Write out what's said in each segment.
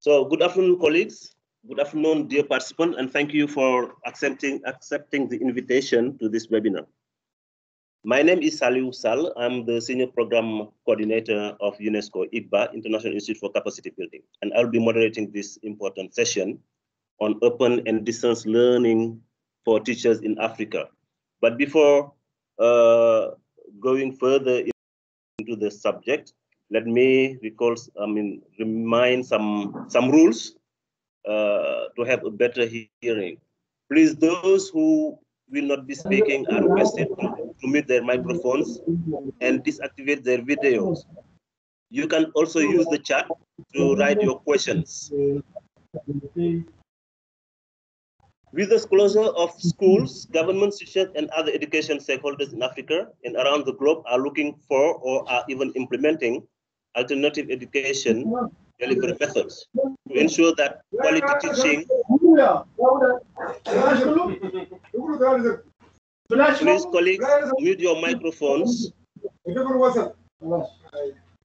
So good afternoon, colleagues. Good afternoon, dear participants, and thank you for accepting the invitation to this webinar. My name is Saliu Sal. I'm the Senior Program Coordinator of UNESCO IGBA, International Institute for Capacity Building, and I'll be moderating this important session on open and distance learning for teachers in Africa. But before going further into the subject, let me remind some rules to have a better hearing. Please, those who will not be speaking are requested to mute their microphones and disactivate their videos. You can also use the chat to write your questions. With the closure of schools, governments, teachers, and other education stakeholders in Africa and around the globe are looking for or are even implementing alternative education delivery methods to ensure that quality teaching. Please, colleagues, mute your microphones.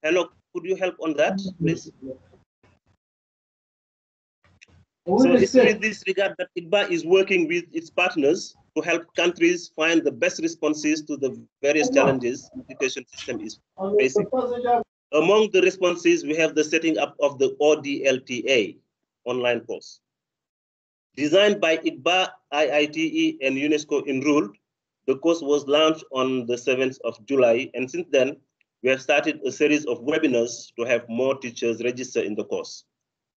Hello, could you help on that, please? So it's with this regard that IGBA is working with its partners to help countries find the best responses to the various challenges the education system is facing. Among the responses, we have the setting up of the ODLTA online course. Designed by IGBA, IITE, and UNESCO enrolled, the course was launched on the 7th of July, and since then, we have started a series of webinars to have more teachers register in the course.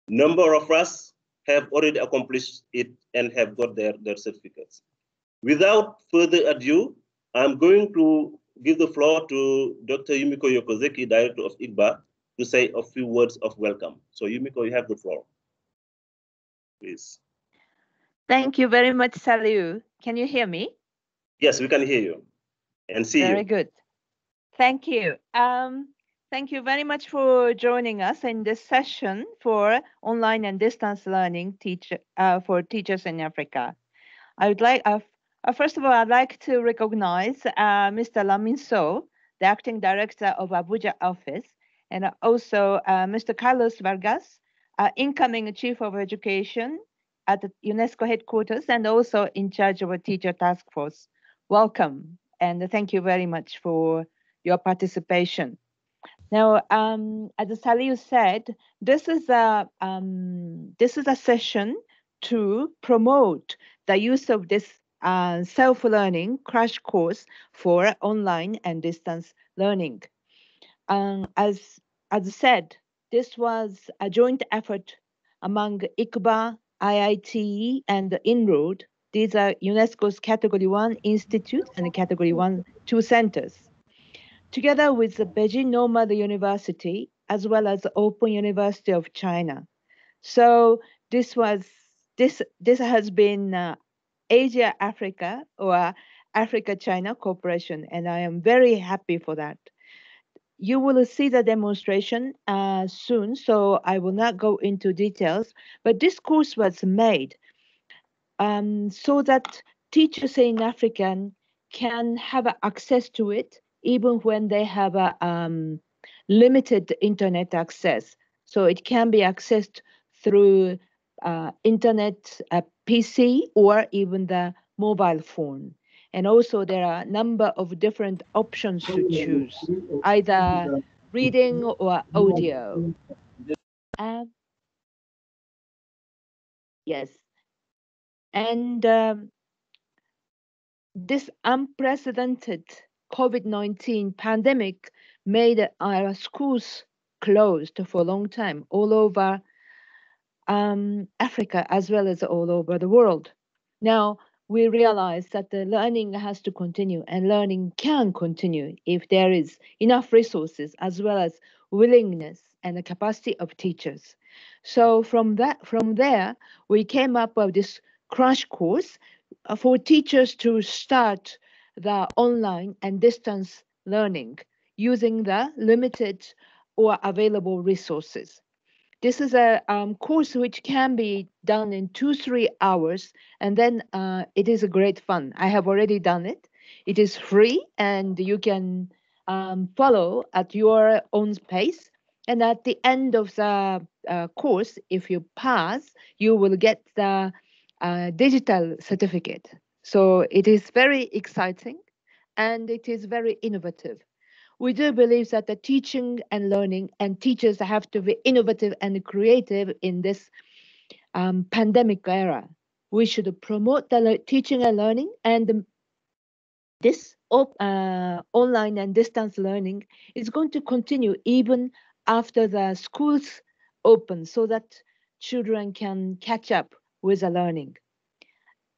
Number of us have already accomplished it and have got their certificates. Without further ado, I'm going to give the floor to Dr. Yumiko Yokozeki, Director of IGBA, to say a few words of welcome. So Yumiko, you have the floor, please. Thank you very much, Saliu. Can you hear me? Yes, we can hear you and see you. Very good. Thank you. Thank you very much for joining us in this session for online and distance learning for teachers in Africa. I would like, first of all, I'd like to recognize Mr. Lamin So, the Acting Director of Abuja office, and also Mr. Carlos Vargas, incoming Chief of Education at the UNESCO headquarters and also in charge of a teacher task force. Welcome, and thank you very much for your participation. Now, as Saliu said, this is a session to promote the use of this self-learning crash course for online and distance learning. As said, this was a joint effort among IGBA, IITE, and Inroad. These are UNESCO's Category 1 institutes and Category 1-2 centers, together with the Beijing Normal University, as well as the Open University of China. So this has been Asia-Africa or Africa-China cooperation, and I am very happy for that. You will see the demonstration soon, so I will not go into details, but this course was made so that teachers in Africa can have access to it even when they have a limited internet access. So it can be accessed through internet, PC, or even the mobile phone. And also there are a number of different options to choose, either reading or audio. Yes. And this unprecedented COVID-19 pandemic made our schools closed for a long time all over Africa as well as all over the world. Now, we realize that the learning has to continue, and learning can continue if there is enough resources as well as willingness and the capacity of teachers. So from there, we came up with this crash course for teachers to start the online and distance learning using the limited or available resources. This is a course which can be done in 2-3 hours, and then it is a great fun. I have already done it. It is free, and you can follow at your own pace. And at the end of the course, if you pass, you will get the digital certificate. So it is very exciting and it is very innovative. We do believe that the teaching and learning and teachers have to be innovative and creative in this pandemic era. We should promote the teaching and learning, and this online and distance learning is going to continue even after the schools open so that children can catch up with the learning.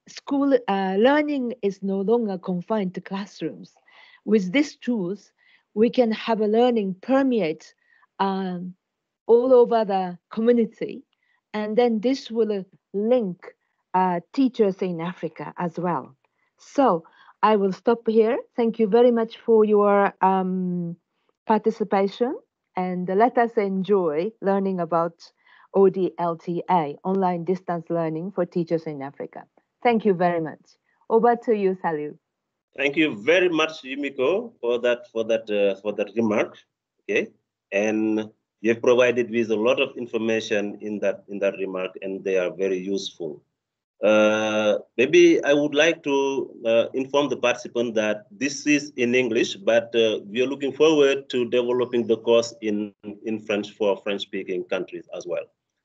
School learning is no longer confined to classrooms. With these tools, we can have a learning permeate um, all over the community, and then this will link teachers in Africa as well. So I will stop here. Thank you very much for your participation, and let us enjoy learning about ODLTA, online distance learning for teachers in Africa. Thank you very much. Over to you, Salu. Thank you very much, Yumiko, for that remark. Okay, and you have provided with a lot of information in that remark, and they are very useful. Maybe I would like to inform the participant that this is in English, but we are looking forward to developing the course in French for French-speaking countries as well.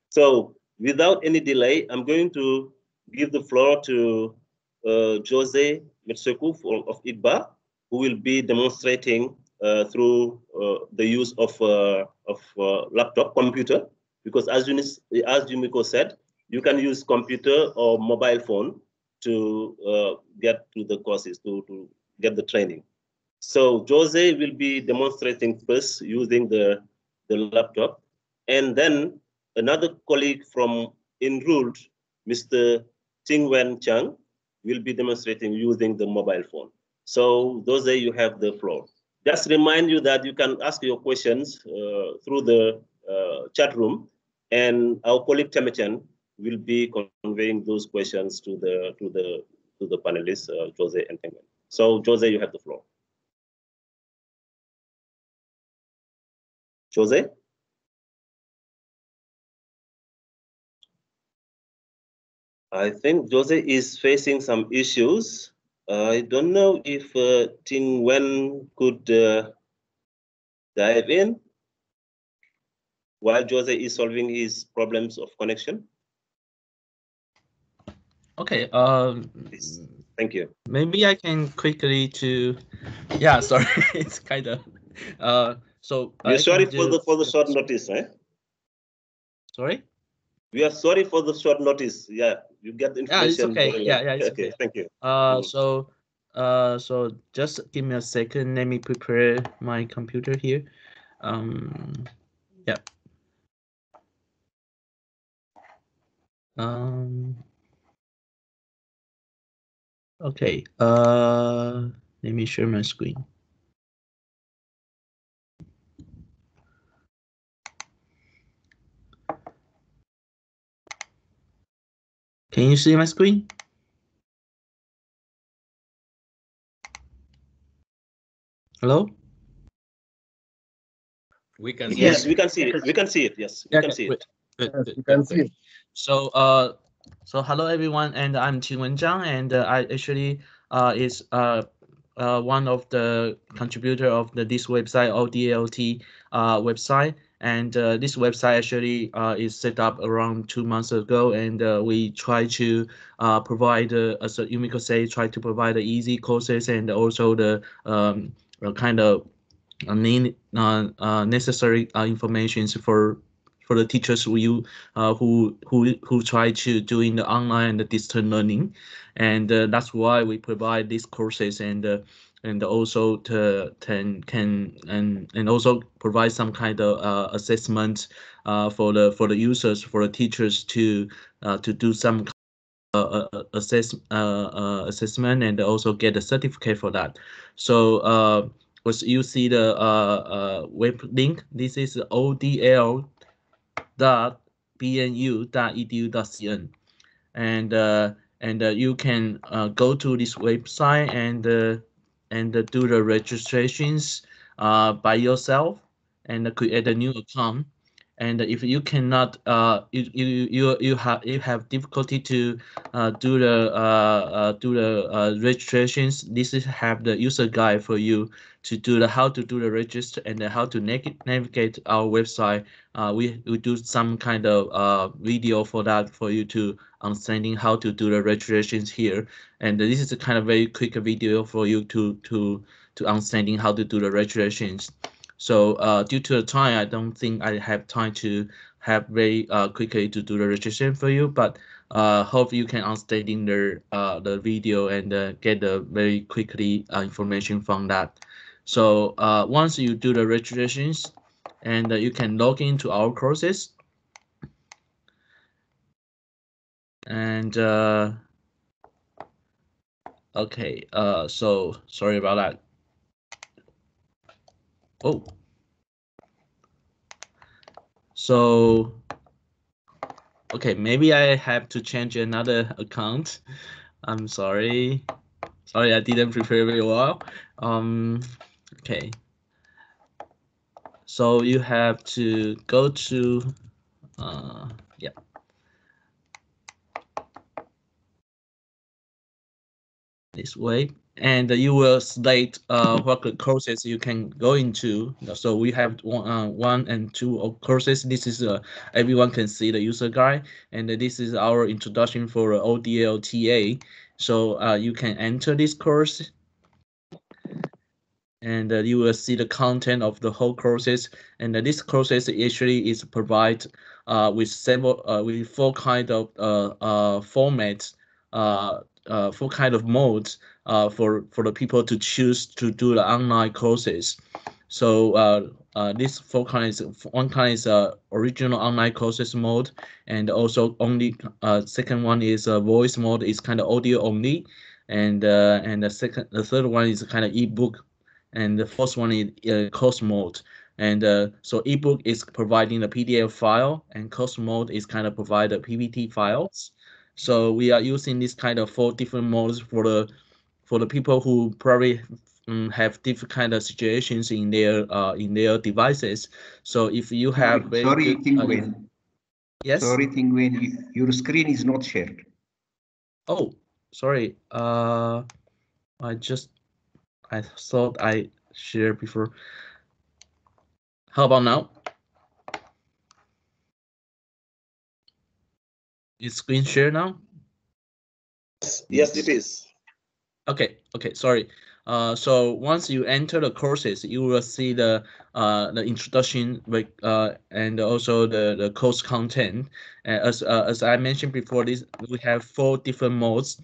So without any delay, I'm going to give the floor to Jose Mitsuku of IDBA, who will be demonstrating through the use of laptop computer, because as Yumiko said, you can use computer or mobile phone to get to the courses, to get the training. So Jose will be demonstrating first using the laptop, and then another colleague from Enrolled, Mr. Tingwen Chang, will be demonstrating using the mobile phone. So Jose, you have the floor. Just remind you that you can ask your questions through the chat room, and our colleague Temechan will be conveying those questions to the panelists, Jose and Penguin. So Jose, you have the floor. Jose? I think Jose is facing some issues. I don't know if Ting Wen could dive in while Jose is solving his problems of connection. Okay. Please. Thank you. Maybe I can quickly to, yeah. Sorry, it's kind of. So we're sorry for the short notice, eh? Sorry. We are sorry for the short notice. Yeah, you get the information. Yeah, it's okay. Yeah, it's okay. Thank you. So just give me a second. Let me prepare my computer here. Yeah. Okay. Let me share my screen. Can you see my screen? Hello? We can see yes, it. we can see it. We can see it. Yes, we can see it. Good. So so hello everyone, and I'm Qingwen Zhang, and I actually is one of the contributor of this website, ODLT website, and this website actually is set up around 2 months ago, and we try to provide, as Yumiko said, try to provide the easy courses and also the kind of necessary information for the teachers who try to doing the online and the distance learning, and that's why we provide these courses, and also can also provide some kind of assessment for the users, for the teachers to do some assessment and also get a certificate for that. So as you see the web link, this is odl.bnu.edu.cn, and you can go to this website and do the registrations by yourself, and create a new account. And if you cannot, you have difficulty to do the registrations, this is have the user guide for you to do the how to do the register and how to navigate our website. We do some kind of video for that for you to understanding how to do the registrations here. And this is a kind of very quick video for you to understanding how to do the registrations. So due to the time, I don't think I have time to have very quickly to do the registration for you, but hope you can understanding the video and get the very quickly information from that. So once you do the registrations, and you can log into our courses, and okay, so sorry about that. Oh, so okay, maybe I have to change another account. I'm sorry. Sorry, I didn't prepare very well. Okay. So you have to go to, yeah. This way, and you will select what courses you can go into. So we have one and two of courses. This is everyone can see the user guide, and this is our introduction for ODLTA. So you can enter this course, and you will see the content of the whole courses. And this courses actually is provide with several with four kind of formats, four kind of modes for the people to choose to do the online courses. So this four kind is one kind is original online courses mode, and also only second one is voice mode, is kind of audio only, and the third one is kind of ebook, and the first one is course mode. And so ebook is providing the PDF file, and course mode is kind of provide the PPT files. So we are using this kind of four different modes for the people who probably have different kind of situations in their devices. So if you have sorry, Tingwen. Yes. Sorry, Tingwen, your screen is not shared. Oh, sorry. I thought I shared before. How about now? Is screen share now? Yes, it is. Okay, sorry. So once you enter the courses, you will see the introduction and also the course content. As I mentioned before, we have four different modes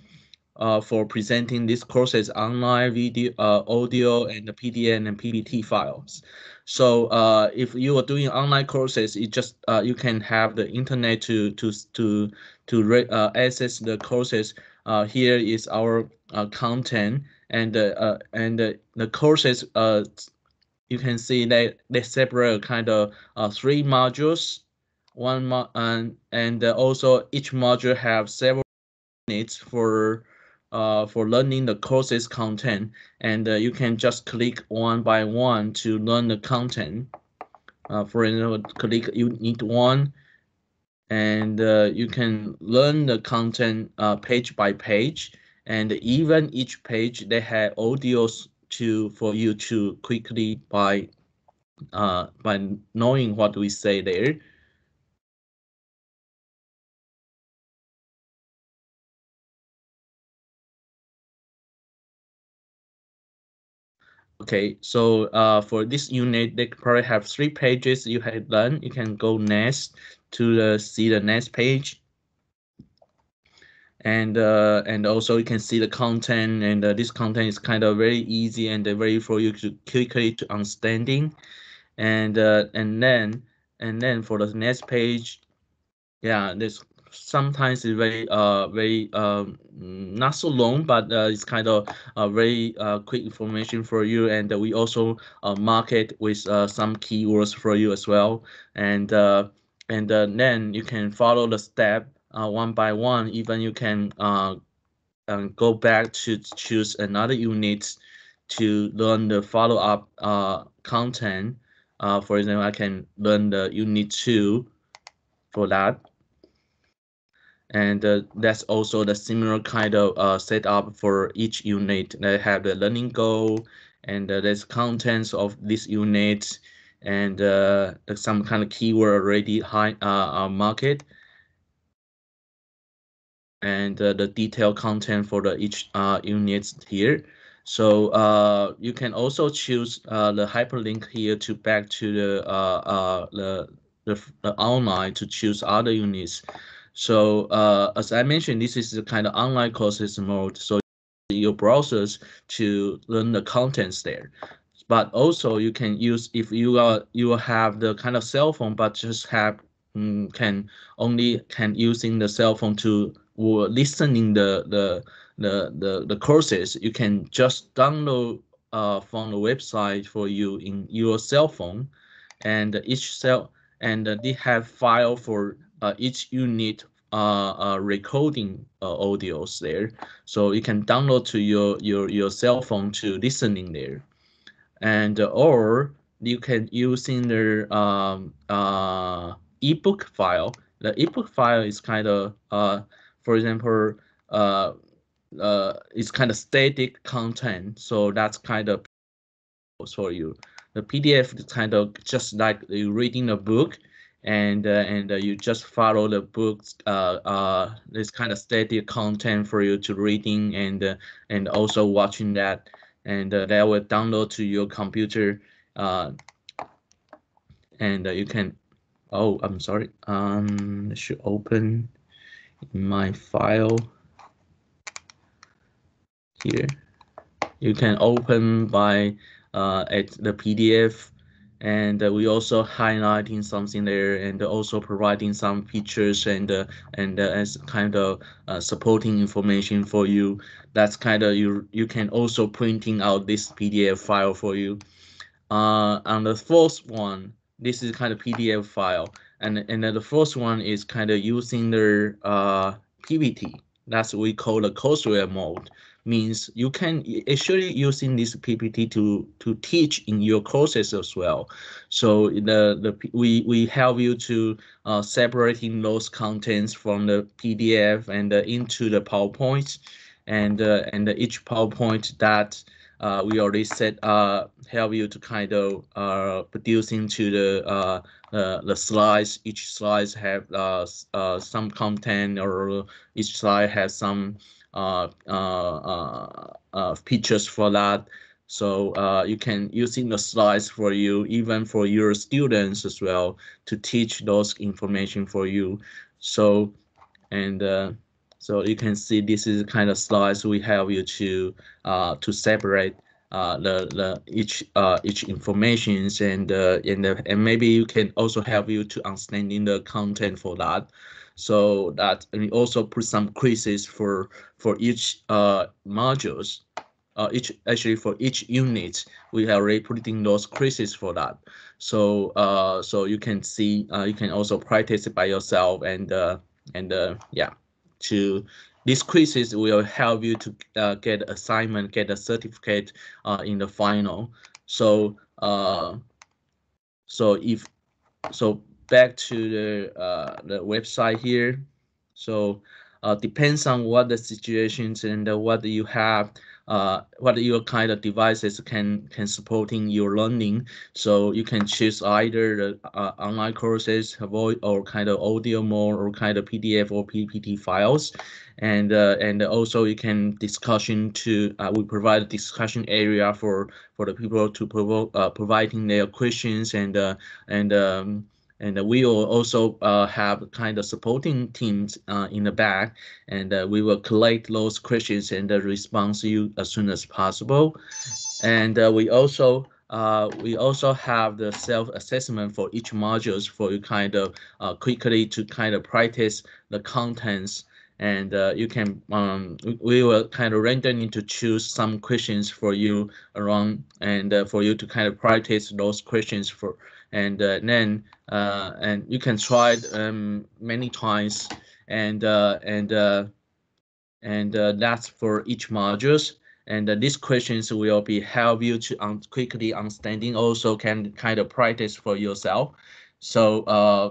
for presenting these courses: online, video, audio, and the PDF and PPT files. So if you are doing online courses, you can have the internet to access the courses. Here is our content, and the courses. You can see that they separate kind of three modules. And also each module have several units for learning the courses content, and you can just click one by one to learn the content. For example, click unit 1, and you can learn the content page by page, and even each page they have audios for you to quickly by knowing what we say there. Okay, so for this unit, they probably have 3 pages you have done. You can go next to see the next page, and also you can see the content, and this content is kind of very easy and very for you to quickly to understanding, and then for the next page, yeah, this sometimes is very not so long, but it's kind of very quick information for you, and we also mark it with some keywords for you as well, and then you can follow the step one by one. Even you can go back to choose another unit to learn the follow-up content For example, I can learn the unit 2 for that. And that's also the similar kind of setup for each unit. They have the learning goal, and there's contents of this unit, and some kind of keyword already market, and the detailed content for the each units here. So you can also choose the hyperlink here to back to the online to choose other units. So as I mentioned, this is the kind of online courses mode. So your browsers to learn the contents there. But also you can use, if you have the kind of cell phone, but just have can using the cell phone to listening the courses. You can just download from the website for you in your cell phone, and they have file for each unit recording audios there, so you can download to your cell phone to listening there. And or you can using the ebook file. The ebook file is kind of for example it's kind of static content, so that's kind of for you. The PDF is kind of just like you reading a book, and you just follow the books. This kind of static content for you to reading and also watching that, and that will download to your computer, and you can. Oh, I'm sorry. It should open in my file here. You can open by at the PDF, and we also highlighting something there, and also providing some features and as kind of supporting information for you. That's kind of you can also printing out this PDF file for you. On the first one, this is kind of PDF file, and then the first one is kind of using the PPT. That's what we call the courseware mode. Means you can actually using this PPT to teach in your courses as well. So we help you to separating those contents from the PDF and into the PowerPoint, and each PowerPoint that we already set help you to kind of produce into the slides. Each slides have some content, or each slide has some pictures for that. So you can using the slides for you, even for your students as well, to teach those information for you. So so you can see this is the kind of slides we help you to separate each informations, and maybe you can also help you to understanding the content for that. So that, and we also put some quizzes for each modules. For each unit, we are already putting those quizzes for that. So so you can see, you can also practice it by yourself, and yeah, to these quizzes will help you to get assignment, get a certificate in the final. So so back to the website here. So depends on what the situations and what you have, what your kind of devices can supporting your learning. So you can choose either the online courses, or kind of audio mode, or kind of PDF or PPT files, and also you can discussion to we provide a discussion area for the people to providing their questions, and we will also have kind of supporting teams in the back, and we will collect those questions and respond to you as soon as possible. And we also have the self-assessment for each modules for you kind of quickly to kind of practice the contents. And you can we will kind of randomly to choose some questions for you around, and for you to kind of practice those questions for, and then and you can try it many times, and that's for each modules. And these questions will be help you to quickly understanding, also can kind of practice for yourself. So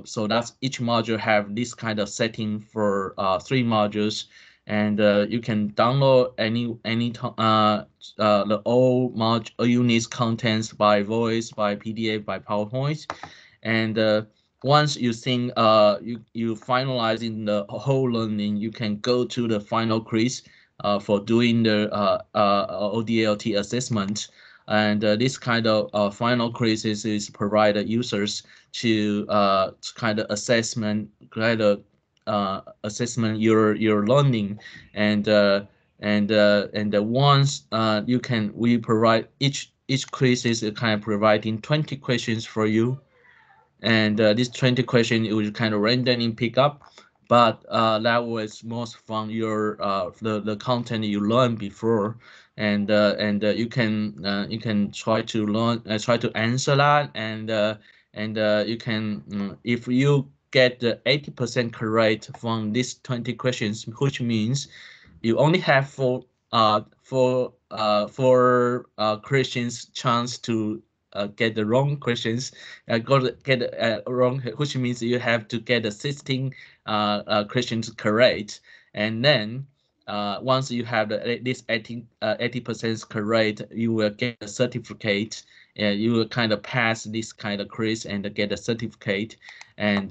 so that's each module have this kind of setting for 3 modules, and you can download any the all units contents by voice, by PDF, by PowerPoint, and once you think you finalizing the whole learning, you can go to the final quiz for doing the ODLT assessment. And this kind of final quizzes is provided users to kind of assessment assessment your learning, and once we provide each quiz is kind of providing 20 questions for you, and this 20 question you will kind of randomly pick up, but that was most from your the content you learned before, and you can try to learn try to answer that, and you can if you get the 80% correct from these 20 questions, which means you only have four Christians chance to get the wrong questions, get wrong, which means you have to get the 16 questions correct, and then once you have this 80% correct, you will get a certificate. You will kind of pass this kind of quiz and get a certificate, and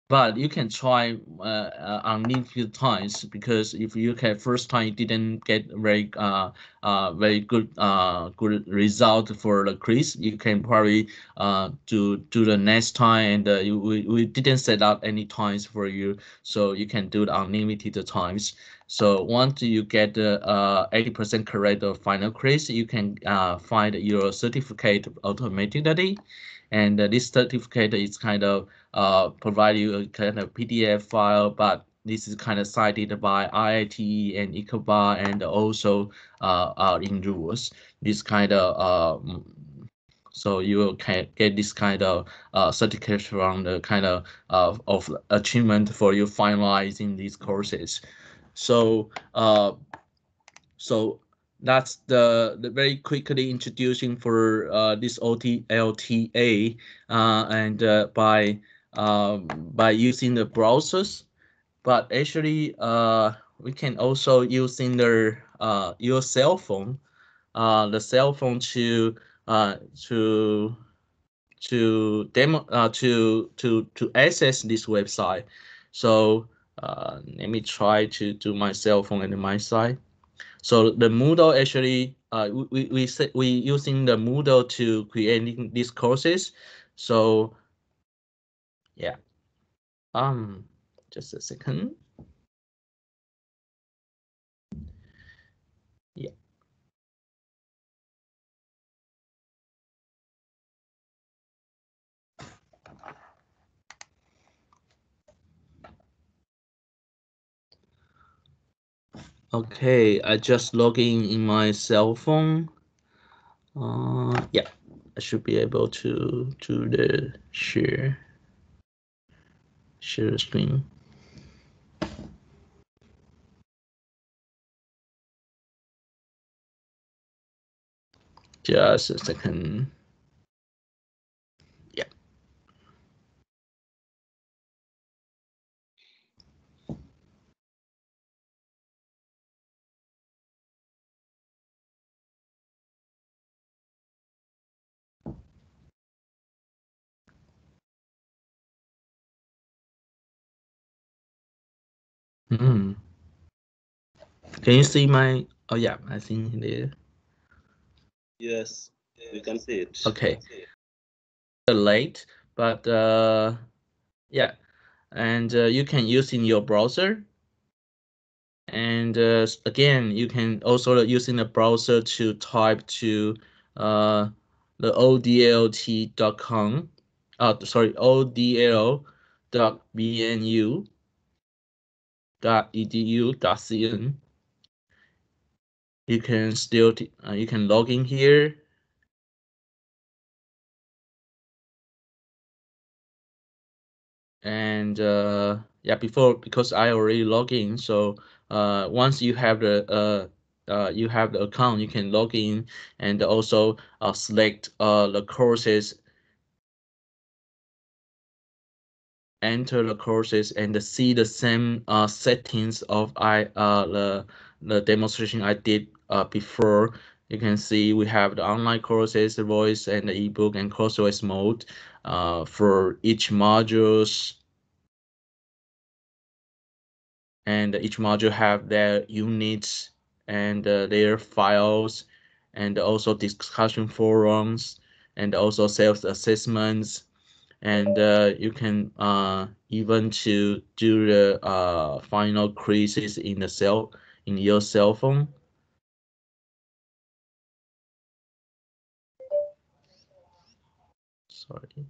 but you can try unlimited times, because if you can first time you didn't get very very good result for the quiz, you can probably do the next time, and we didn't set out any times for you, so you can do the unlimited times. So once you get the 80% correct of final quiz, you can find your certificate automatically, and this certificate is kind of provide you a kind of PDF file, but this is kind of cited by IIT and ICABA, and also in rules. This kind of so you will get this kind of certificate from the kind of achievement for you finalizing these courses. So so that's the very quickly introducing for this ODLTA, and by using the browsers, but actually we can also using your cell phone, the cell phone to demo to access this website. So let me try to do my cell phone and my side. So the Moodle actually, we using the Moodle to creating these courses. So yeah, just a second. Yeah. Okay, I just log in my cell phone. Yeah, I should be able to do the share screen. Just a second. Yeah. Can you see my? Oh yeah, I think there. Yes, we can see it. Okay. Late, but yeah, and you can use in your browser, and again you can also use in the browser to type to the odlt.com, sorry, odl.bnu.edu.cn. You can still you can log in here. And yeah, because I already logged in, so once you have the account, you can log in and also select the courses, enter the courses, and see the same settings of the demonstration I did before. You can see we have the online courses, the voice and the ebook and CourseOS mode for each modules. And each module have their units and their files, and also discussion forums, and also self-assessments, and you can even to do the final quizzes in your cell phone. Sorry.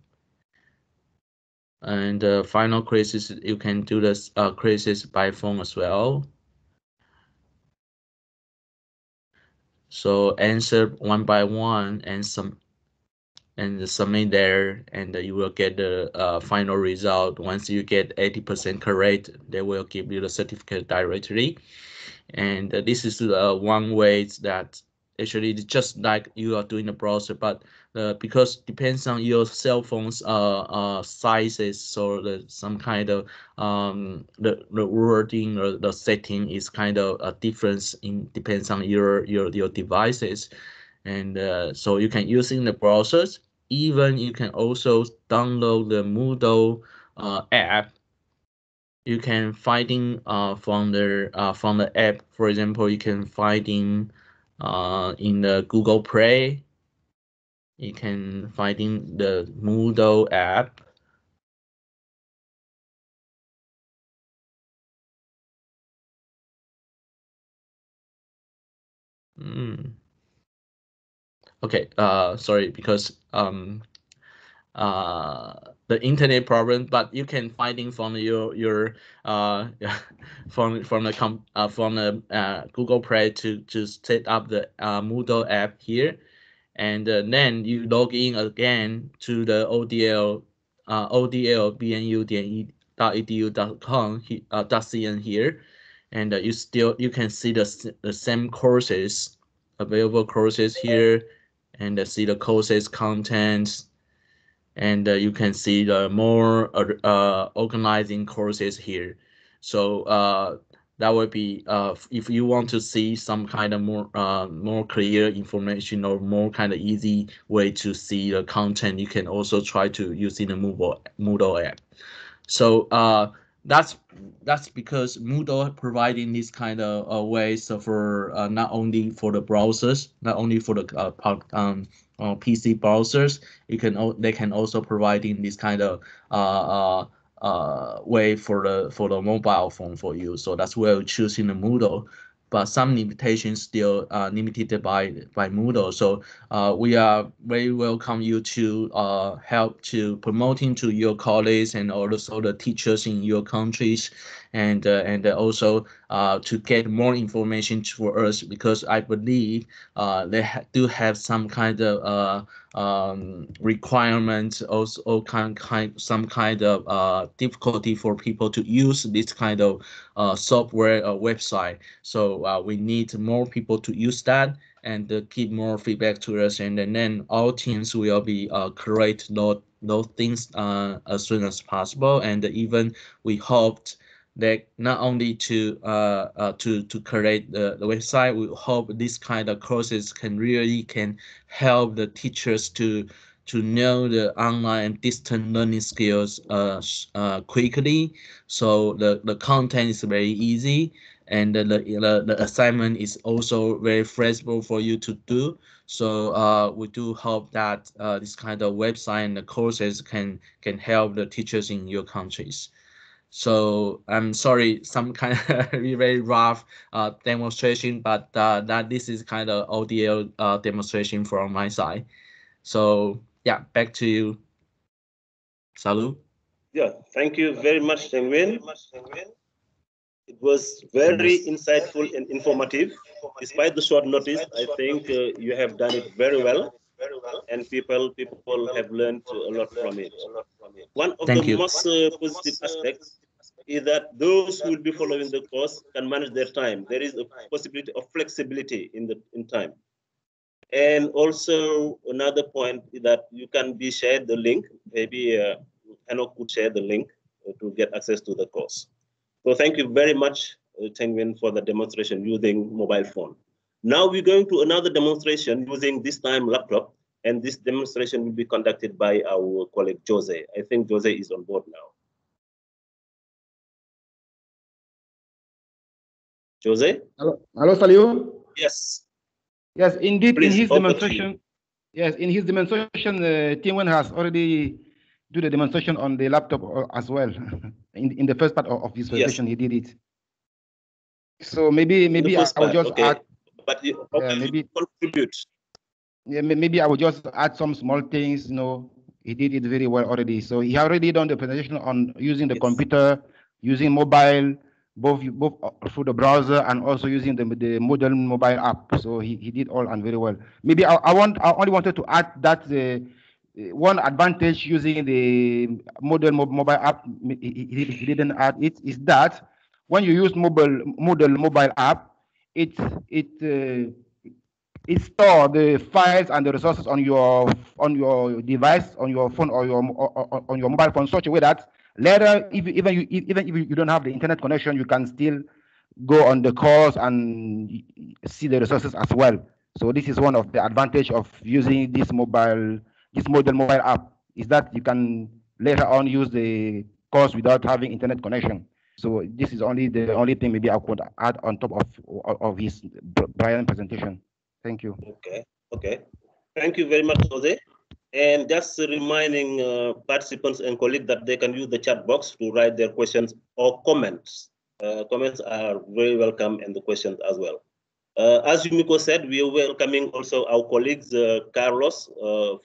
And final quizzes, you can do this quizzes by phone as well. So answer one by one and submit there, and you will get the final result. Once you get 80% correct, they will give you the certificate directly. And this is one way that actually just like you are doing the browser, but because depends on your cell phone's sizes, so some kind of the wording or the setting is kind of a difference in depends on your devices. And so you can use in the browsers. Even you can also download the Moodle app. You can finding from the app. For example, you can finding in the Google Play. You can finding the Moodle app. Okay. Sorry, because the internet problem, but you can finding from your from the Google Play to set up the Moodle app here, and then you log in again to the odlbnu.edu.com.cn here, and you can see the same courses, available courses here, and see the courses contents, and you can see the more organizing courses here. So that would be if you want to see some kind of more clear information or more kind of easy way to see the content, you can also try to using the Moodle app. So that's because Moodle providing this kind of ways for not only for the browsers, not only for the PC browsers, they can also providing this kind of way for the mobile phone for you. So that's where we're choosing the Moodle. But some limitations still limited by Moodle. So we are very welcome you to help to promoting to your colleagues and also the teachers in your countries, and also to get more information for us, because I believe they do have some kind of requirements, also some kind of difficulty for people to use this kind of software website. So we need more people to use that and give more feedback to us, and then our teams will be correct those things as soon as possible. And even we hoped that not only to create the website, we hope this kind of courses can help the teachers to know the online and distant learning skills quickly. So the content is very easy, and the assignment is also very flexible for you to do. So we do hope that this kind of website and the courses can help the teachers in your countries. So I'm sorry, some kind of very rough demonstration, but that this is kind of ODL demonstration from my side. So yeah, back to you, Salu. Yeah, thank you very much, Chengwen. It was very insightful and informative. Despite the short notice, I think you have done it very well, and people have learned a lot from it. One of the most positive aspects is that those who will be following the course can manage their time. There is a possibility of flexibility in time. And also another point is that you can be shared the link. Maybe Enoch could share the link to get access to the course. So thank you very much, Tengwin, for the demonstration using mobile phone. Now we're going to another demonstration using this time laptop, and this demonstration will be conducted by our colleague Jose. I think Jose is on board now. Jose? Hello, Salio? Yes. Yes, indeed, Please, in his demonstration, Tengwin has already do the demonstration on the laptop as well. in the first part of his presentation, yes. He did it. So maybe I will just add. But maybe contribute. Yeah, maybe I will just add some small things. You know, he did it very well already. So he already done the presentation on using the computer, using mobile, both through the browser and also using the modern mobile app. So he did all and very well. Maybe I only wanted to add that one advantage using the modern mobile app he didn't add it is that when you use mobile app, it store the files and the resources on your device, on your phone or on your mobile phone, such a way that later, even if you don't have the internet connection, you can still go on the course and see the resources as well. So this is one of the advantage of using this modern mobile app, is that you can later on use the course without having internet connection. So this is the only thing maybe I could add on top of his Brian presentation. Thank you. Okay. Thank you very much, Jose. And just reminding participants and colleagues that they can use the chat box to write their questions or comments. Comments are very welcome, and the questions as well. As Yumiko said, we are welcoming also our colleagues, Carlos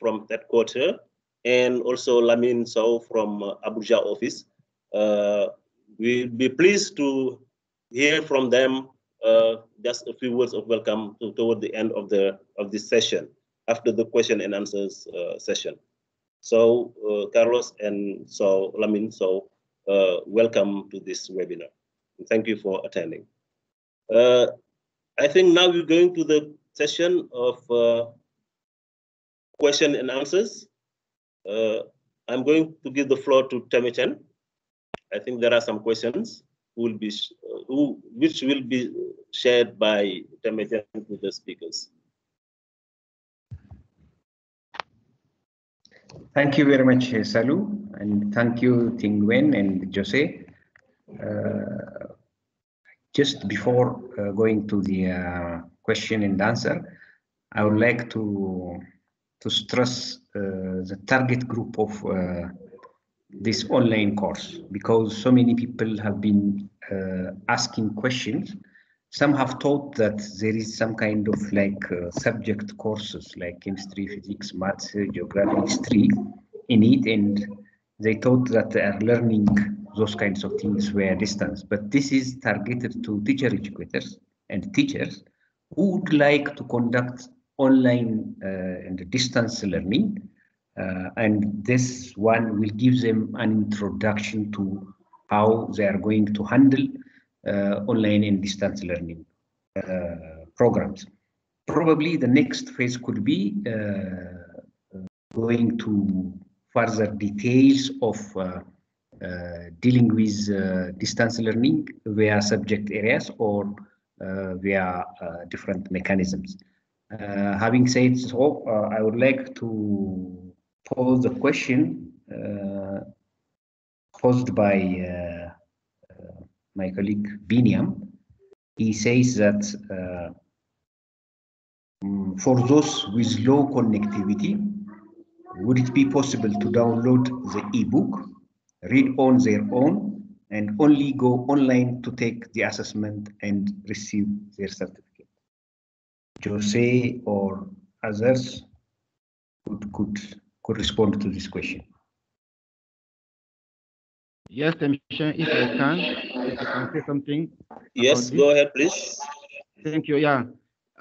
from headquarters, and also Lamin Sow from Abuja office. We'll be pleased to hear from them just a few words of welcome toward the end of this session, after the question and answers session. So Carlos and Lamin, welcome to this webinar. Thank you for attending. I think now we're going to the session of question and answers. I'm going to give the floor to Temechan. I think there are some questions which will be shared by Temechan to the speakers. Thank you very much, Salu, and thank you, Tingwen and Jose. Just before going to the question and answer, I would like to stress the target group of this online course, because so many people have been asking questions. Some have thought that there is some kind of subject courses like chemistry, physics, maths, geography, history in it, and they thought that they are learning those kinds of things were distance. But this is targeted to teacher educators and teachers who would like to conduct online and distance learning. And this one will give them an introduction to how they are going to handle online and distance learning programs. Probably the next phase could be going to further details of dealing with distance learning via subject areas or via different mechanisms. Having said so, I would like to pose the question posed by my colleague Biniam. He says that for those with low connectivity, would it be possible to download the ebook, read on their own, and only go online to take the assessment and receive their certificate? Jose or others could respond to this question. Yes, if I can say something. Yes, go ahead, please. Thank you. Yeah,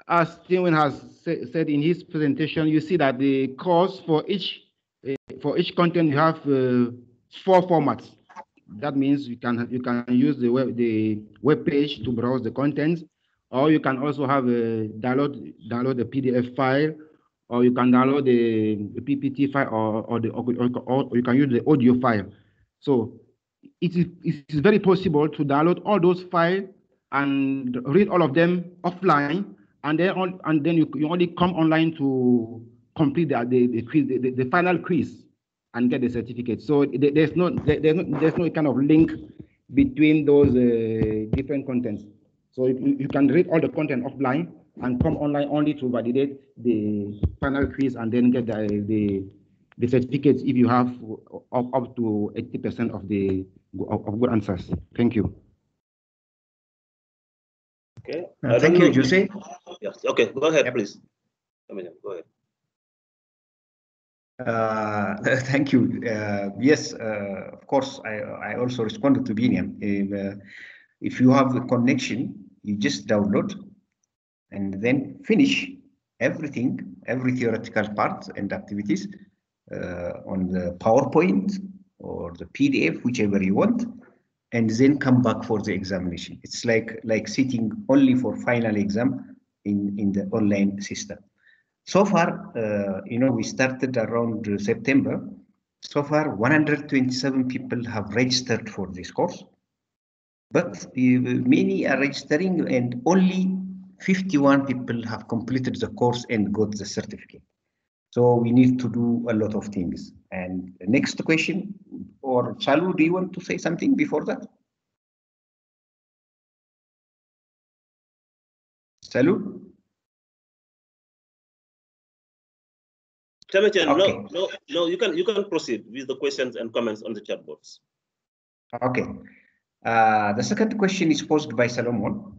as Steven has said in his presentation, you see that the course for each content you have 4 formats. That means you can use the web page to browse the contents, or you can also have a download the PDF file, or you can download the PPT file, or you can use the audio file. So it is very possible to download all those files and read all of them offline, and then you only come online to complete the final quiz and get the certificate. So there's no kind of link between those different contents. So you can read all the content offline and come online only to validate the final quiz and then get the certificates if you have up to 80% of good answers. Thank you. Okay. Thank you, Jose. Yes. Okay, go ahead, please. Go ahead. Thank you. Yes, of course, I also responded to Biniam. If you have a connection, you just download and then finish everything, every theoretical part and activities on the PowerPoint or the PDF, whichever you want, and then come back for the examination. It's like sitting only for final exam in the online system. So far, we started around September. So far, 127 people have registered for this course, but many are registering and only 51 people have completed the course and got the certificate. So we need to do a lot of things. And the next question, or Chalu, do you want to say something before that? Chalu? Okay. No, you can proceed with the questions and comments on the chat box. Okay. The second question is posed by Solomon.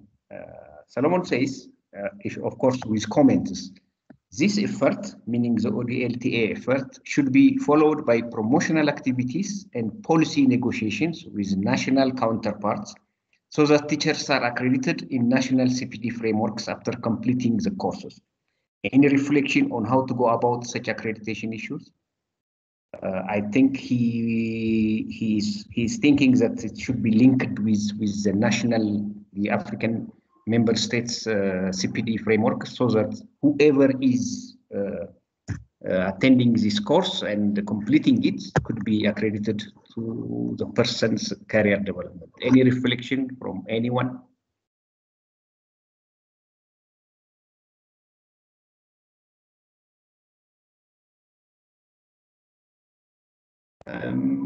Solomon says, of course, with comments, this effort, meaning the ODLTA effort, should be followed by promotional activities and policy negotiations with national counterparts so that teachers are accredited in national CPD frameworks after completing the courses. Any reflection on how to go about such accreditation issues? I think he's thinking that it should be linked with the African member states CPD framework, so that whoever is attending this course and completing it could be accredited to the person's career development. Any reflection from anyone?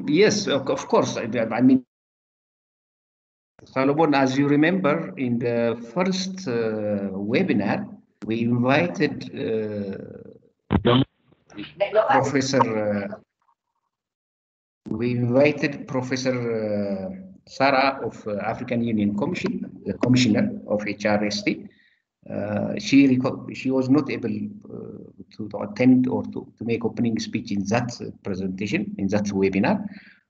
Yes, of course. I mean, Solomon, as you remember, in the first webinar, we invited Professor Sarah of African Union Commission, the Commissioner of HRST. She was not able to attend or to make opening speech in that presentation, in that webinar.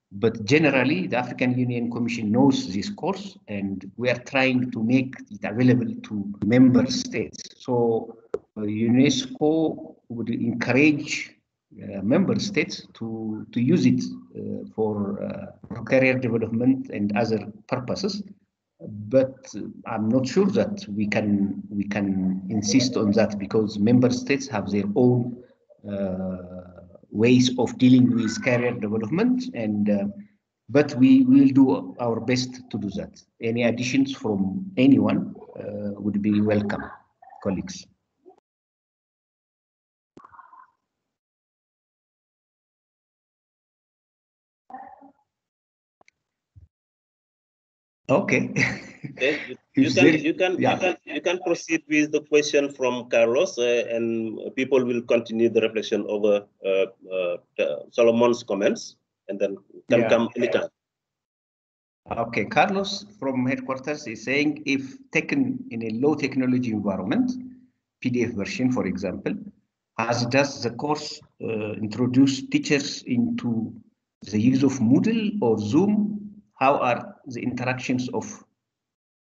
But generally, the African Union Commission knows this course, and we are trying to make it available to member states. So UNESCO would encourage member states to use it for career development and other purposes. But I'm not sure that we can insist on that, because member states have their own ways of dealing with career development, and but we will do our best to do that. Any additions from anyone would be welcome, colleagues. Okay. You can proceed with the question from Carlos, and people will continue the reflection over Solomon's comments, and then can come anytime. Okay, Carlos from headquarters is saying, if taken in a low technology environment, PDF version, for example, does the course introduce teachers into the use of Moodle or Zoom? How are the interactions of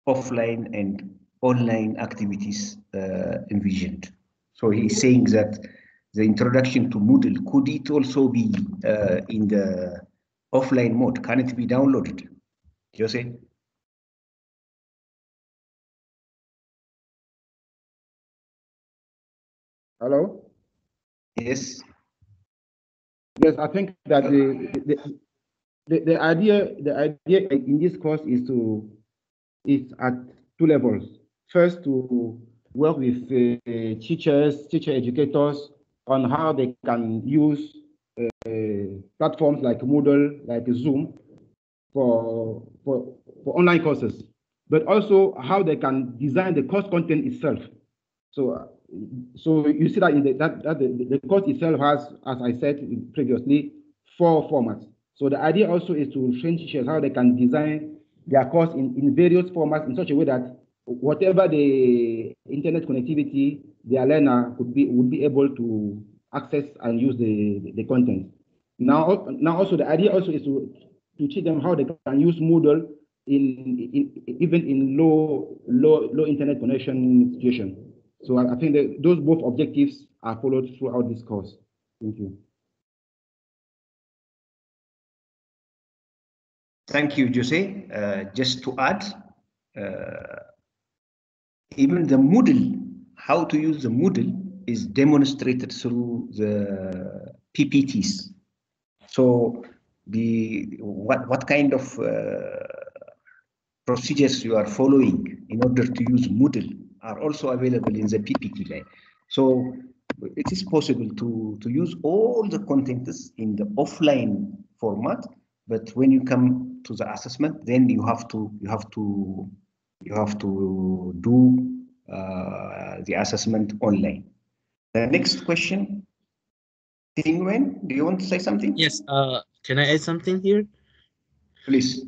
offline and online activities envisioned? So he's saying that the introduction to Moodle, could it also be in the offline mode? Can it be downloaded? Jose? Hello? Yes. Yes, I think that the idea in this course is at two levels. First, to work with teacher educators on how they can use platforms like Moodle, like Zoom, for online courses, but also how they can design the course content itself. So you see that in the course itself has, as I said previously, 4 formats. So the idea also is to train teachers how they can design their course in various formats in such a way that whatever the internet connectivity their learner would be able to access and use the content. Now also the idea also is to teach them how they can use Moodle even in low internet connection situation. So I think that those both objectives are followed throughout this course. Thank you. Thank you, Jose. Just to add, even the Moodle, how to use the Moodle is demonstrated through the PPTs. So what kind of procedures you are following in order to use Moodle are also available in the PPT line. So it is possible to use all the contents in the offline format, but when you come to the assessment, then you have to do the assessment online. The next question, Tingwen, do you want to say something? Yes. Can I add something here? Please.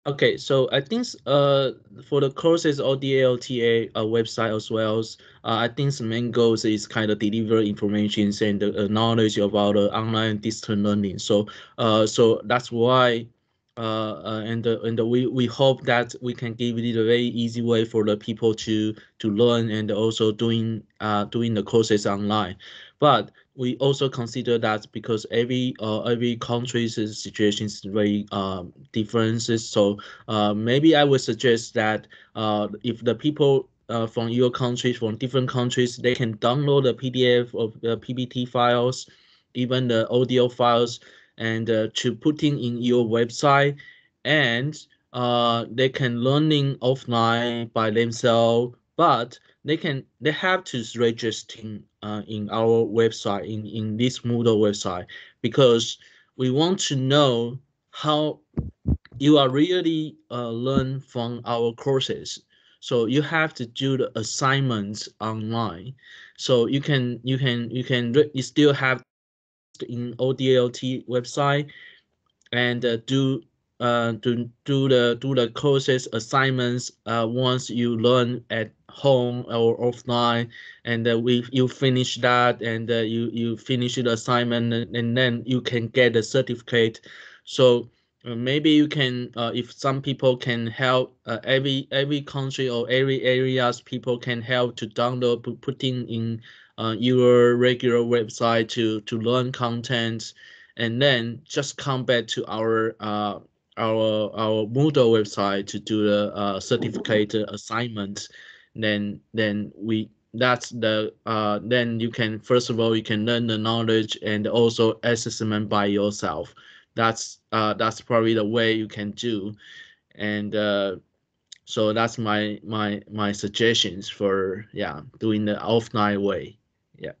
Okay, so I think for the courses ODLTA website as well, I think the main goal is kind of deliver information and knowledge about online distance learning. So so that's why we hope that we can give it a very easy way for the people to learn and also doing the courses online. But we also consider that because every country's situation is very different. So maybe I would suggest that if the people from your countries, from different countries, they can download the PDF of the PPT files, even the audio files, and to put in your website, and they can learning offline by themselves, but they have to register in our website, in this Moodle website, because we want to know how you are really learn from our courses. So you have to do the assignments online. So you still have in ODLT website and do the courses assignments once you learn at home or offline, and you finish that, and you finish the assignment, and then you can get a certificate. So maybe you can if some people can help, every country or every areas people can help to download, putting in your regular website to learn content, and then just come back to our Moodle website to do the certificate assignment. Then that's the then you can, first of all, you can learn the knowledge and also assessment by yourself. That's probably the way you can do, and so that's my suggestions for doing the offline way. Yeah.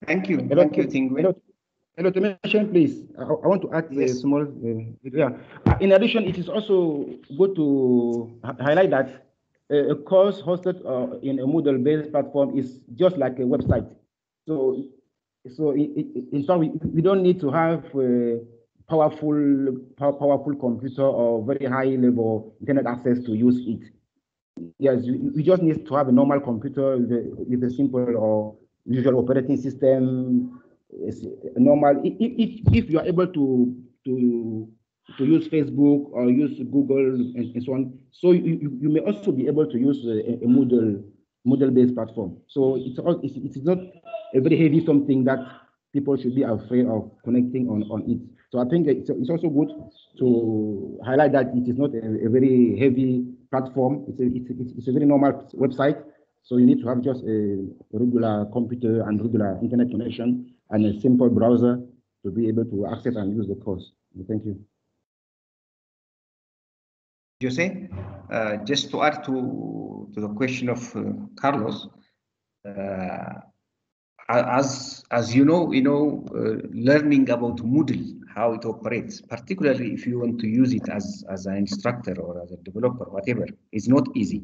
Thank you, Tingwen. Hello, to mention, please. I want to add a small. In addition, it is also good to highlight that a course hosted in a Moodle-based platform is just like a website. So in fact, we don't need to have a powerful computer or very high level internet access to use it. Yes, we just need to have a normal computer with a simple or usual operating system. It's normal. If you are able to use Facebook or use Google and so on, so you may also be able to use a Moodle-based platform. So it's not a very heavy something that people should be afraid of connecting on it. So I think it's also good to highlight that it is not a very heavy platform. It's a very normal website. So you need to have just a regular computer and regular internet connection and a simple browser to be able to access and use the course. Thank you. Jose, just to add to the question of Carlos, as you know, learning about Moodle, how it operates, particularly if you want to use it as an instructor or as a developer, whatever, is not easy.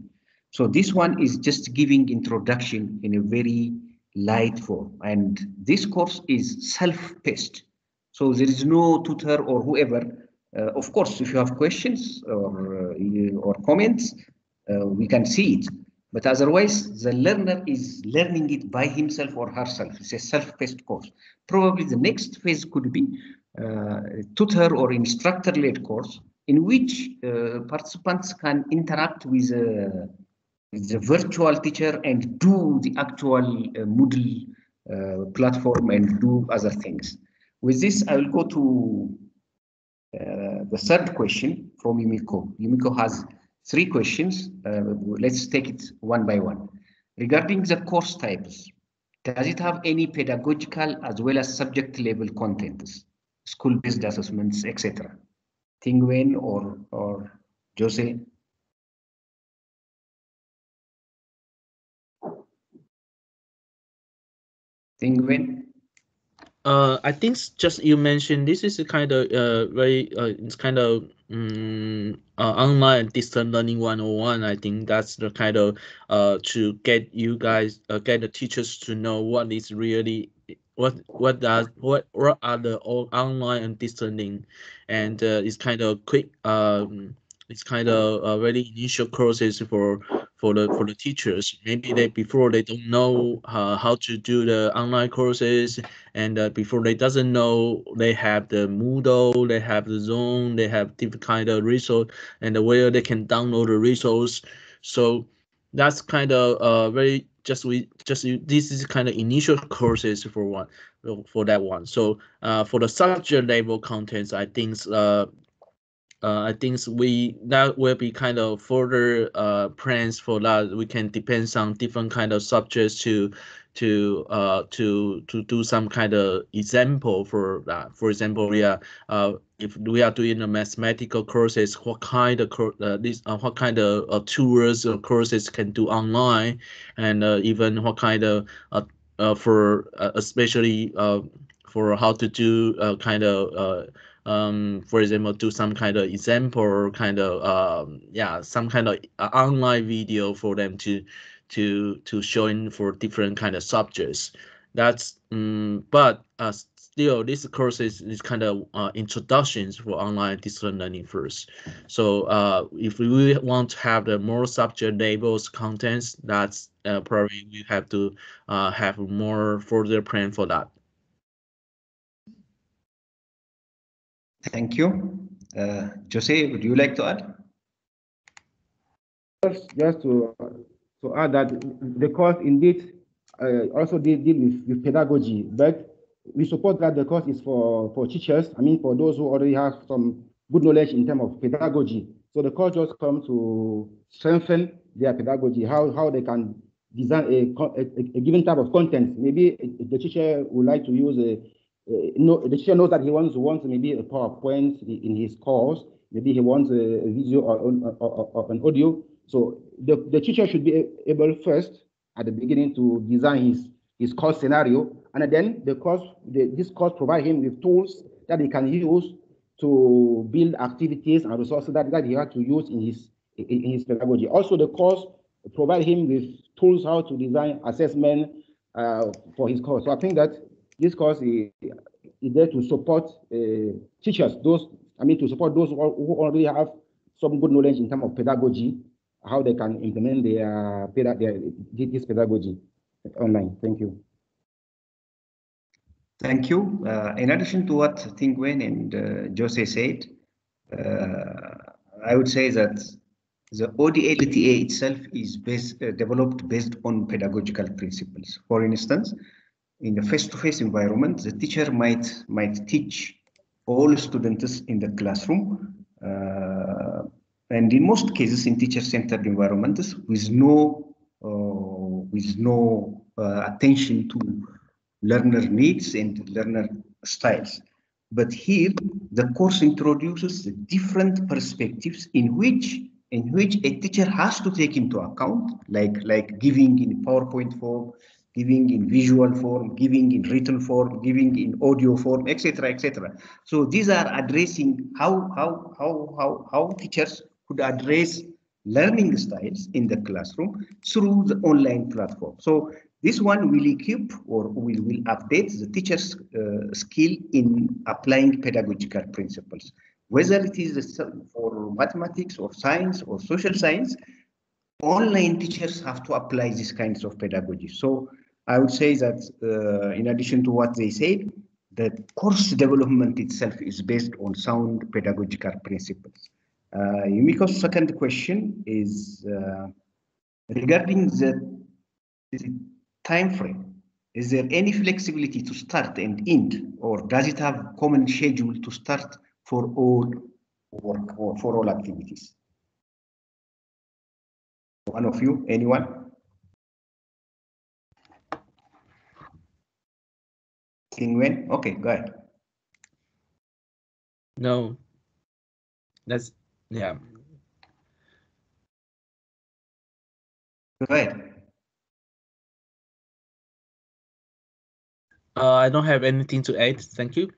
So this one is just giving introduction in a very light form, and this course is self-paced. So there is no tutor or whoever. Of course, if you have questions or comments, we can see it. But otherwise, the learner is learning it by himself or herself. It's a self-paced course. Probably the next phase could be a tutor or instructor-led course in which participants can interact with the virtual teacher and do the actual Moodle platform and do other things. With this, I will go to the third question from Yumiko. Yumiko has 3 questions. Let's take it one by one. Regarding the course types, does it have any pedagogical as well as subject level contents, school-based assessments, etc.? Tingwen or Jose? Tingwen? I think just you mentioned this is a kind of very it's kind of online distance learning 101. I think that's the kind of to get you guys get the teachers to know what is really what are the online and distance learning, and it's kind of quick it's kind of very initial courses for the teachers. Maybe before they don't know how to do the online courses, and before they doesn't know they have the Moodle, they have the Zone, they have different kind of resource, and where they can download the resource. So that's kind of very this is kind of initial courses for that one. So for the subject level contents, I think that will be kind of further plans for that. We can depend on different kind of subjects to do some kind of example for that. For example, if we are doing the mathematical courses, what kind of tools or courses can do online, and even what kind of for especially for how to do kind of for example, do some kind of example or kind of some kind of online video for them to showing for different kind of subjects. That's but still this course is kind of introductions for online distance learning first. So if we want to have the more subject labels contents, that's probably we have to have more further plan for that. Thank you. Jose, would you like to add? Just to add that the course indeed also deal with pedagogy, but we support that the course is for teachers. I mean, for those who already have some good knowledge in terms of pedagogy. So the course just comes to strengthen their pedagogy, how they can design a given type of content. Maybe the teacher would like to use the teacher knows that he wants maybe a PowerPoint in his course. Maybe he wants a video or an audio. So the teacher should be able first at the beginning to design his course scenario, and then this course provide him with tools that he can use to build activities and resources that he has to use in his pedagogy. Also, the course provide him with tools how to design assessment for his course. So I think that this course is there to support teachers, to support those who already have some good knowledge in terms of pedagogy, how they can implement this pedagogy online. Thank you. Thank you. In addition to what Tingwen and Jose said, I would say that the ODLTA itself is developed based on pedagogical principles. For instance, in a face-to-face environment, the teacher might teach all students in the classroom, and in most cases in teacher-centered environments with no attention to learner needs and learner styles. But here, the course introduces different perspectives in which a teacher has to take into account, like giving in PowerPoint form, giving in visual form, giving in written form, giving in audio form, etc., etc. So these are addressing how teachers could address learning styles in the classroom through the online platform. So this one will equip or will update the teacher's skill in applying pedagogical principles. Whether it is for mathematics or science or social science, online teachers have to apply these kinds of pedagogy. So I would say that in addition to what they said, the course development itself is based on sound pedagogical principles. Yumiko's second question is regarding the time frame. Is there any flexibility to start and end, or does it have common schedule to start for all work or for all activities? One of you, anyone? When? Okay, go ahead. No, that's, yeah. Go ahead. I don't have anything to add. Thank you.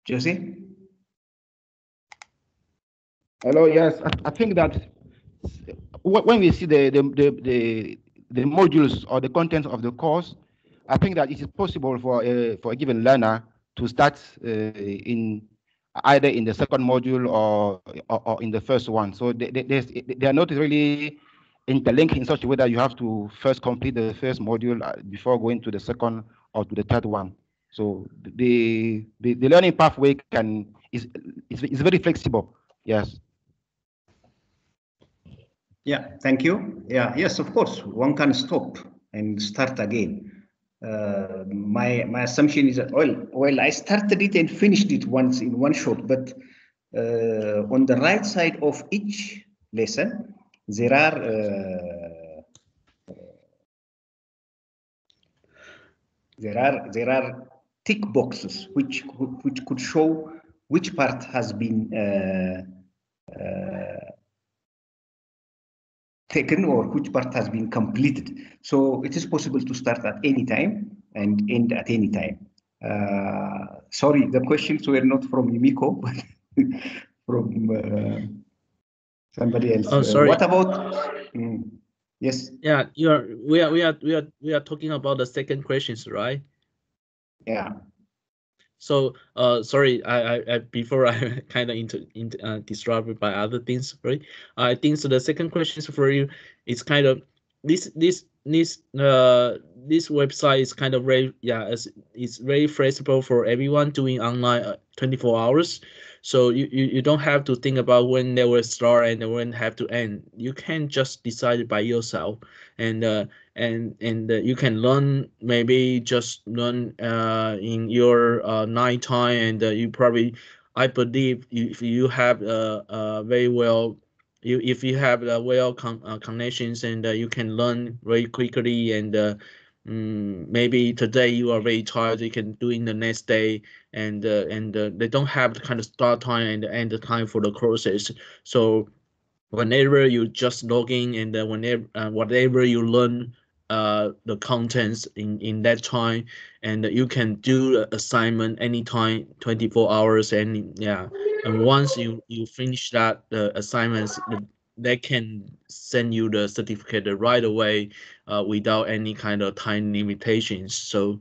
Jose? Hello. Yes, I think that when we see the modules or the content of the course, I think that it is possible for a given learner to start in either in the second module or in the first one. So they are not really interlinked in such a way that you have to first complete the first module before going to the second or to the third one. So the learning pathway is very flexible. Yes. Yeah, thank you. Yeah, yes, of course, one can stop and start again. My assumption is that, well, I started it and finished it once in one shot, but on the right side of each lesson, there are tick boxes which could show which part has been taken or which part has been completed. So it is possible to start at any time and end at any time. Sorry, the questions were not from Yumiko, but from somebody else. Oh, sorry. What about? Yes. Yeah, we are talking about the second questions, right? Yeah. So sorry, I before I kind of disrupted by other things, right? I think so. The second question for you is kind of this website is kind of very, yeah, it's very flexible for everyone doing online 24 hours. So you don't have to think about when they will start and when have to end. You can just decide it by yourself, and you can learn, maybe just learn in your night time, and you probably, I believe, if you have very well, if you have well connections, and you can learn very quickly, and maybe today you are very tired, you can do in the next day, and they don't have the kind of start time and end time for the courses. So whenever you just log in, and whenever whatever you learn the contents in that time, and you can do the assignment anytime, 24 hours, and yeah, and once you finish that the assignments, they can send you the certificate right away without any kind of time limitations. So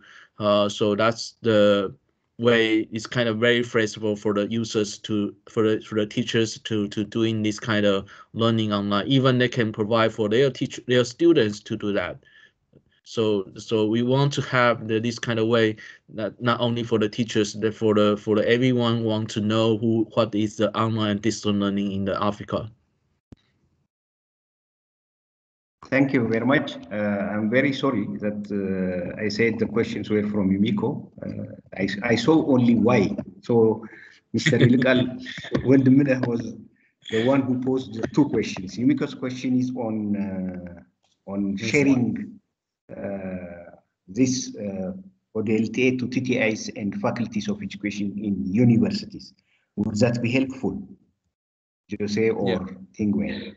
so that's the way. It's kind of very flexible for the users for the teachers to doing this kind of learning online. Even they can provide for their students to do that. So we want to have this kind of way, that not only for the teachers, that for the everyone want to know what is the online and distance learning in the Africa. Thank you very much. I'm very sorry that I said the questions were from Yumiko. I saw only Y. So Mr. Ilikal Wendeminah was the one who posed the two questions. Yumiko's question is on sharing this ODLTA to TTIs and faculties of education in universities. Would that be helpful, Jose or Tingwen?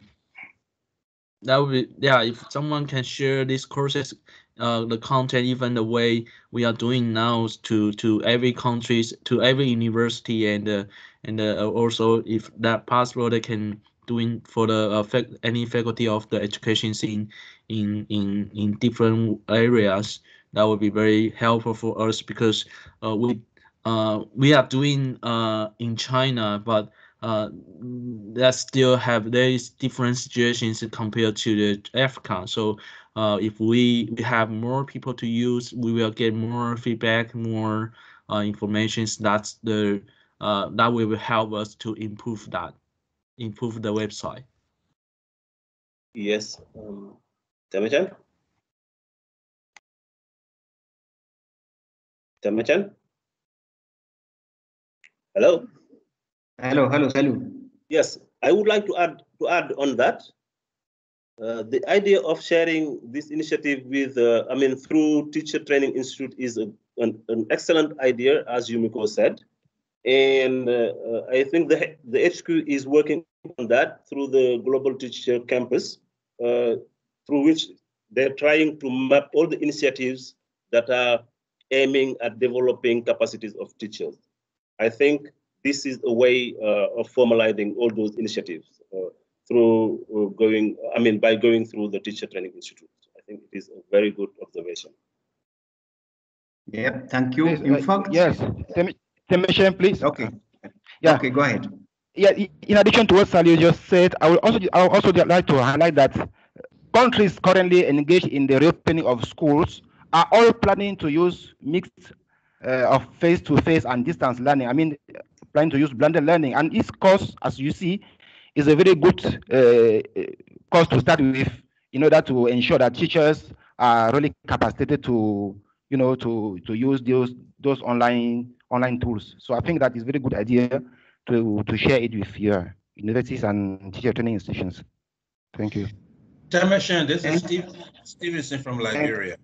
That would be, yeah, if someone can share these courses, the content, even the way we are doing now to every countries, to every university, and also if that possible, they can doing for the any faculty of the education scene in different areas. That would be very helpful for us, because we are doing in China, but that still have there is different situations compared to the Africa. So if we have more people to use, we will get more feedback, more information. That's the that will help us to improve the website. Yes, Tamachan? Tamachan? Hello? Hello, Salu. Yes, I would like to add on that. The idea of sharing this initiative with, through Teacher Training Institute is an excellent idea, as Yumiko said. And I think the HQ is working on that through the Global Teacher Campus, through which they're trying to map all the initiatives that are aiming at developing capacities of teachers. I think this is a way of formalizing all those initiatives through by going through the Teacher Training Institute. I think it is a very good observation. Yeah, thank you. Please, In fact, yes, Temeshen, please. Okay. Yeah. Okay, go ahead. Yeah. In addition to what Sally just said, I would also like to highlight that countries currently engaged in the reopening of schools are all planning to use mixed of face-to-face and distance learning. I mean, planning to use blended learning, and this course, as you see, is a very good course to start with, in order to ensure that teachers are really capacitated to, to use those online tools. So I think that is a very good idea to share it with your universities and teacher training institutions. Thank you. Temeshen, this is Stevenson from Liberia.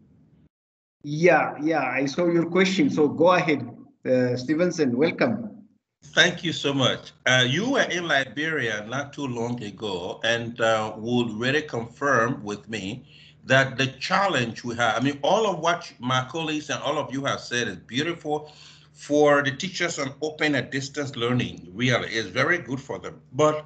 Yeah, I saw your question. So go ahead, Stevenson. Welcome. Thank you so much. You were in Liberia not too long ago, and would really confirm with me that the challenge we have, I mean, all of what my colleagues and all of you have said is beautiful for the teachers on open and distance learning. Really, is very good for them. But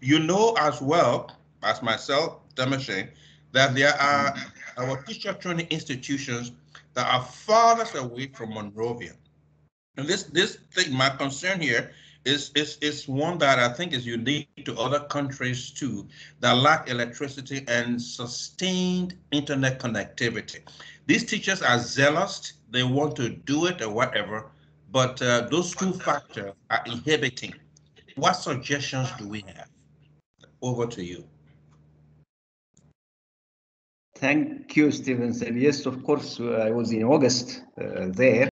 you know as well as myself, Temeshen, that there are our teacher training institutions that are farthest away from Monrovia. And this thing, my concern here is one that I think is unique to other countries too, that lack electricity and sustained internet connectivity. These teachers are zealous, they want to do it or whatever, but those two factors are inhibiting. What suggestions do we have? Over to you. Thank you, Stevenson. Yes, of course, I was in August there,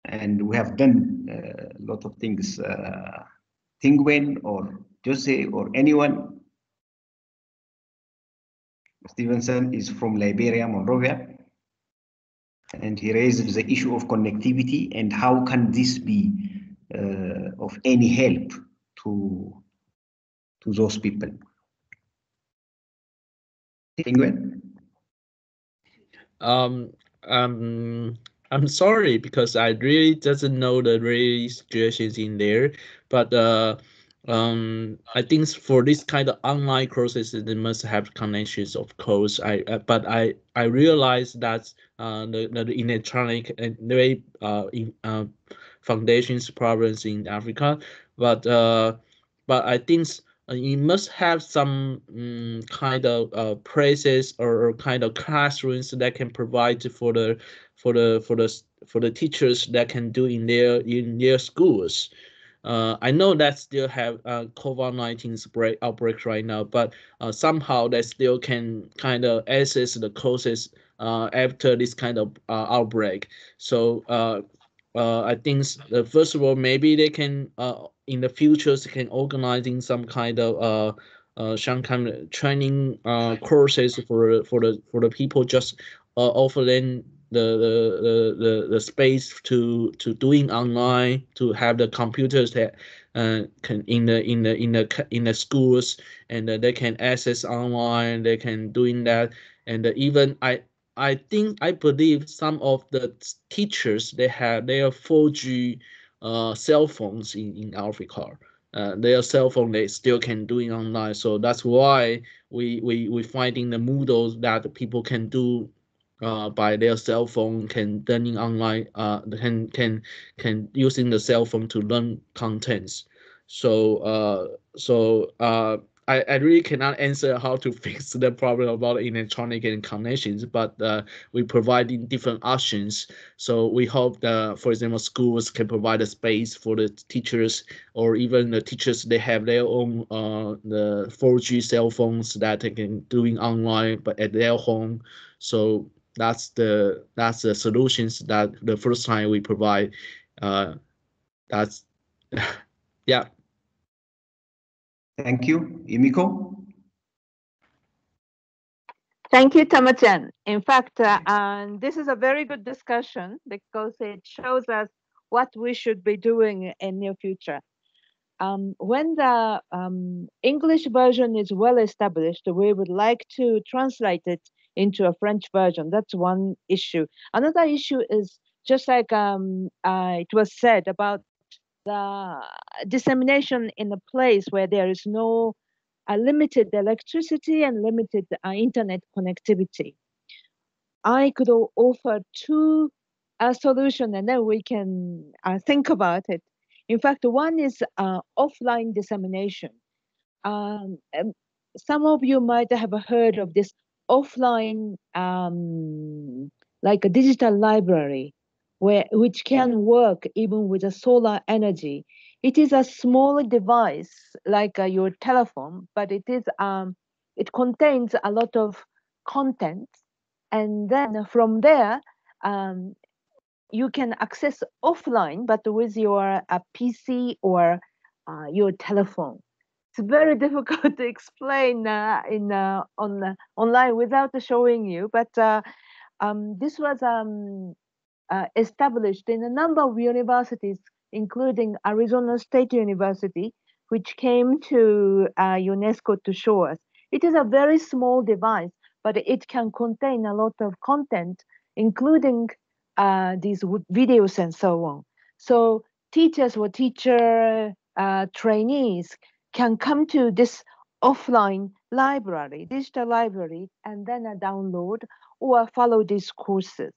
and we have done a lot of things. Tingwen or Jose or anyone. Stevenson is from Liberia, Monrovia, and he raised the issue of connectivity and how can this be of any help to those people. Tingwen? I'm sorry, because I really doesn't know the real situations in there, but I think for this kind of online courses, they must have connections, of course. But I realize that the electronic and very foundations problems in Africa, but I think you must have some kind of places or kind of classrooms that can provide for the teachers that can do in their schools. I know that still have COVID-19 outbreak right now, but somehow they still can kind of access the courses after this kind of outbreak. So I think first of all, maybe they can in the future can organizing some kind of training courses for the people, just offer them the space to doing online, to have the computers that can in the schools, and they can access online, they can doing that. And even I believe some of the teachers, they have their 4G cell phones in Africa. Their cell phone, they still can do it online. So that's why we finding the Moodles that people can do by their cell phone, can learning online, can using the cell phone to learn contents. So I really cannot answer how to fix the problem about electronic and connections, but we providing different options. So we hope that, for example, schools can provide a space for the teachers, or even the teachers, they have their own the 4G cell phones that they can doing online, but at their home. So that's the solutions that the first time we provide. That's yeah. Thank you. Emiko? Thank you, Tama-chan. In fact, this is a very good discussion because it shows us what we should be doing in near future. When the English version is well established, we would like to translate it into a French version. That's one issue. Another issue is just like it was said about the dissemination in a place where there is no limited electricity and limited internet connectivity. I could offer two solutions, and then we can think about it. In fact, one is offline dissemination. Some of you might have heard of this offline, like a digital library, which can work even with a solar energy. It is a small device like your telephone, but it contains a lot of content, and then from there you can access offline, but with your PC or your telephone. It's very difficult to explain online without showing you, but this was established in a number of universities, including Arizona State University, which came to UNESCO to show us. It is a very small device, but it can contain a lot of content, including these videos and so on. So teachers or teacher trainees can come to this offline library, digital library, and then download or follow these courses.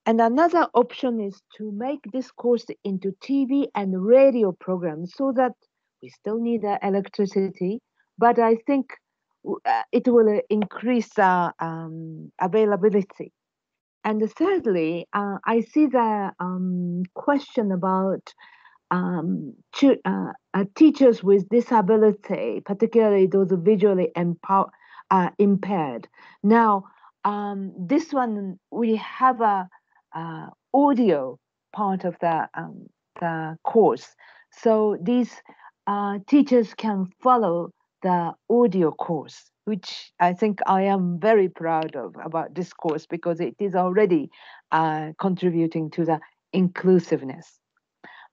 And another option is to make this course into TV and radio programs, so that we still need electricity, but I think it will increase availability. And thirdly, I see the question about teachers with disability, particularly those visually impaired. Now, this one, we have a audio part of the course. So these teachers can follow the audio course, which I think I am very proud of about this course, because it is already contributing to the inclusiveness.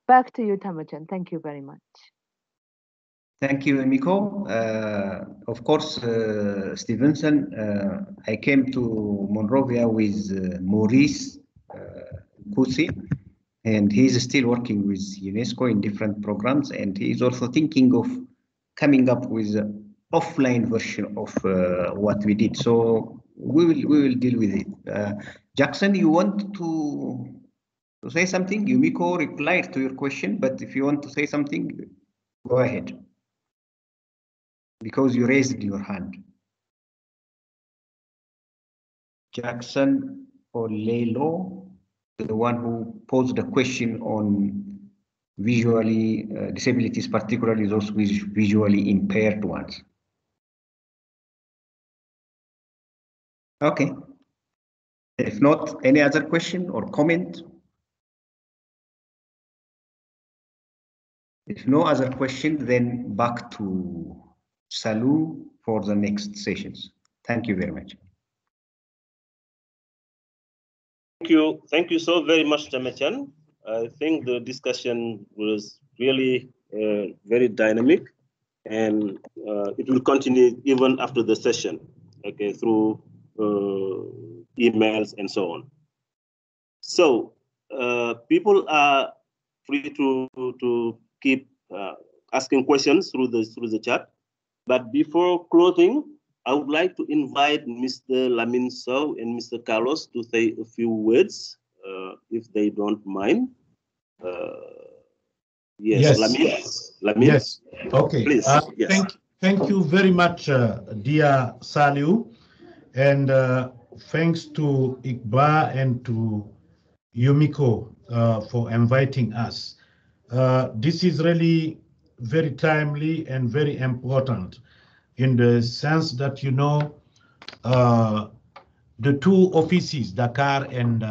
Back to you, Tama-chan. Thank you very much. Thank you, Emiko. Of course, Stevenson, I came to Monrovia with Maurice Kusi, and he's still working with UNESCO in different programs, and he's also thinking of coming up with an offline version of what we did. So we will deal with it. Jackson, you want to say something? Yumiko replied to your question, but if you want to say something, go ahead, because you raised your hand. Jackson Olelo, the one who posed a question on visually disabilities, particularly those with visually impaired ones. Okay. If not, any other question or comment? If no other question, then back to Salou for the next sessions. Thank you very much. Thank you so very much, Tamachan. I think the discussion was really very dynamic, and it will continue even after the session, okay, through emails and so on. So people are free to keep asking questions through the chat. But before closing, I would like to invite Mr. Lamin Sow and Mr. Carlos to say a few words, if they don't mind. Yes, Lamin. Yes. Okay. Please. Yes. Thank you very much, dear Saliu, and thanks to Iqba and to Yumiko for inviting us. This is really very timely and very important in the sense that, you know, the two offices, Dakar and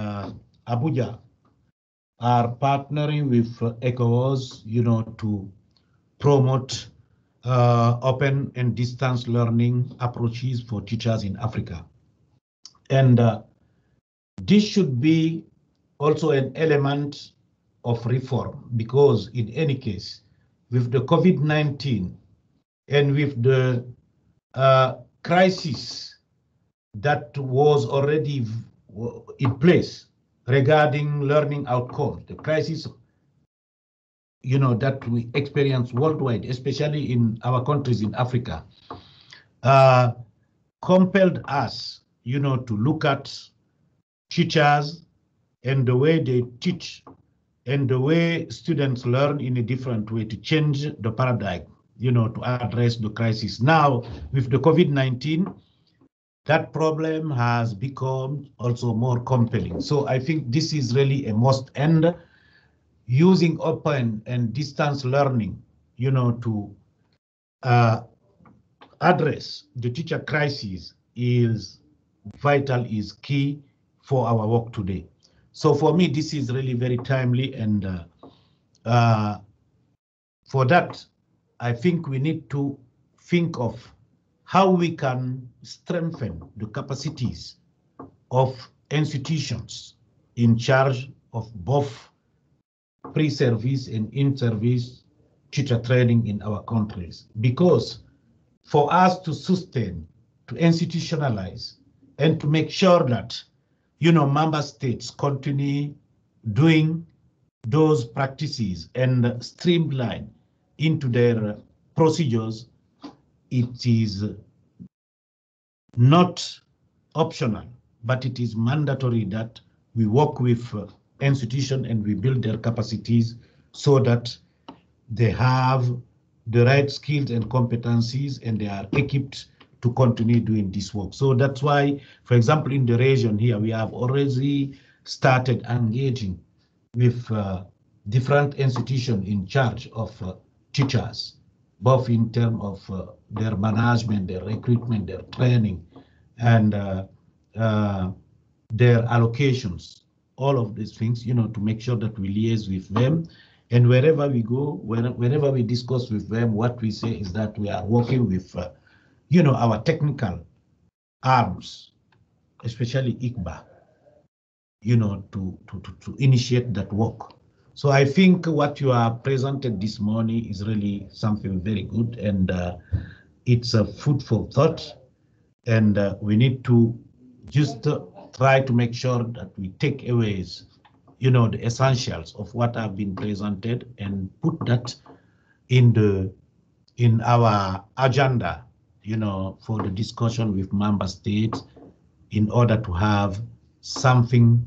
Abuja, are partnering with ECOWAS, you know, to promote open and distance learning approaches for teachers in Africa. And this should be also an element of reform, because in any case, with the COVID-19 and with the crisis that was already in place regarding learning outcomes, the crisis, you know, that we experience worldwide, especially in our countries in Africa, compelled us, you know, to look at teachers and the way they teach and the way students learn in a different way, to change the paradigm, you know, to address the crisis. Now, with the COVID-19, that problem has become also more compelling. So I think this is really a must, and using open and distance learning, you know, to address the teacher crisis is vital, is key for our work today. So for me, this is really very timely, and for that, I think we need to think of how we can strengthen the capacities of institutions in charge of both pre-service and in-service teacher training in our countries. Because for us to sustain, to institutionalize, and to make sure that, you know, member states continue doing those practices and streamline into their procedures, it is not optional, but it is mandatory that we work with institutions and we build their capacities so that they have the right skills and competencies and they are equipped to continue doing this work. So that's why, for example, in the region here, we have already started engaging with different institutions in charge of teachers, both in terms of their management, their recruitment, their training, and their allocations, all of these things, you know, to make sure that we liaise with them. And wherever we go, whenever we discuss with them, what we say is that we are working with, you know, our technical arms, especially ICBA, you know, to initiate that work. So I think what you are presented this morning is really something very good, and it's a food for thought. And we need to just try to make sure that we take away, you know, the essentials of what have been presented and put that in our agenda, you know, for the discussion with member states, in order to have something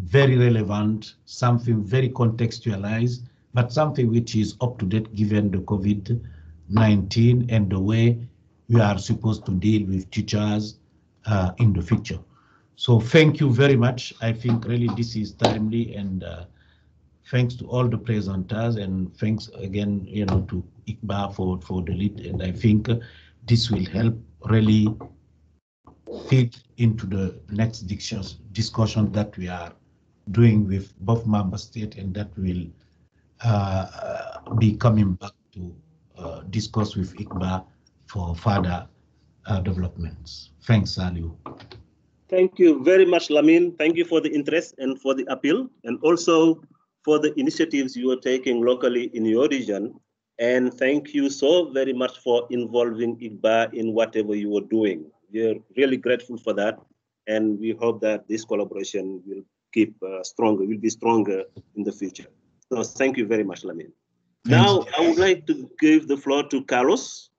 very relevant, something very contextualized, but something which is up to date given the COVID-19 and the way we are supposed to deal with teachers in the future. So thank you very much. I think really this is timely, and thanks to all the presenters, and thanks again, to ICBA for the lead. And I think this will help really fit into the next discussion that we are doing with both member states, and that will be coming back to discuss with ICBA for further developments. Thanks, Saliu. Thank you very much, Lamin. Thank you for the interest and for the appeal, and also for the initiatives you are taking locally in your region. And thank you so very much for involving ICBA in whatever you are doing. We're really grateful for that. And we hope that this collaboration will keep stronger, will be stronger in the future. So thank you very much, Lamin. Now, I would like to give the floor to Carlos.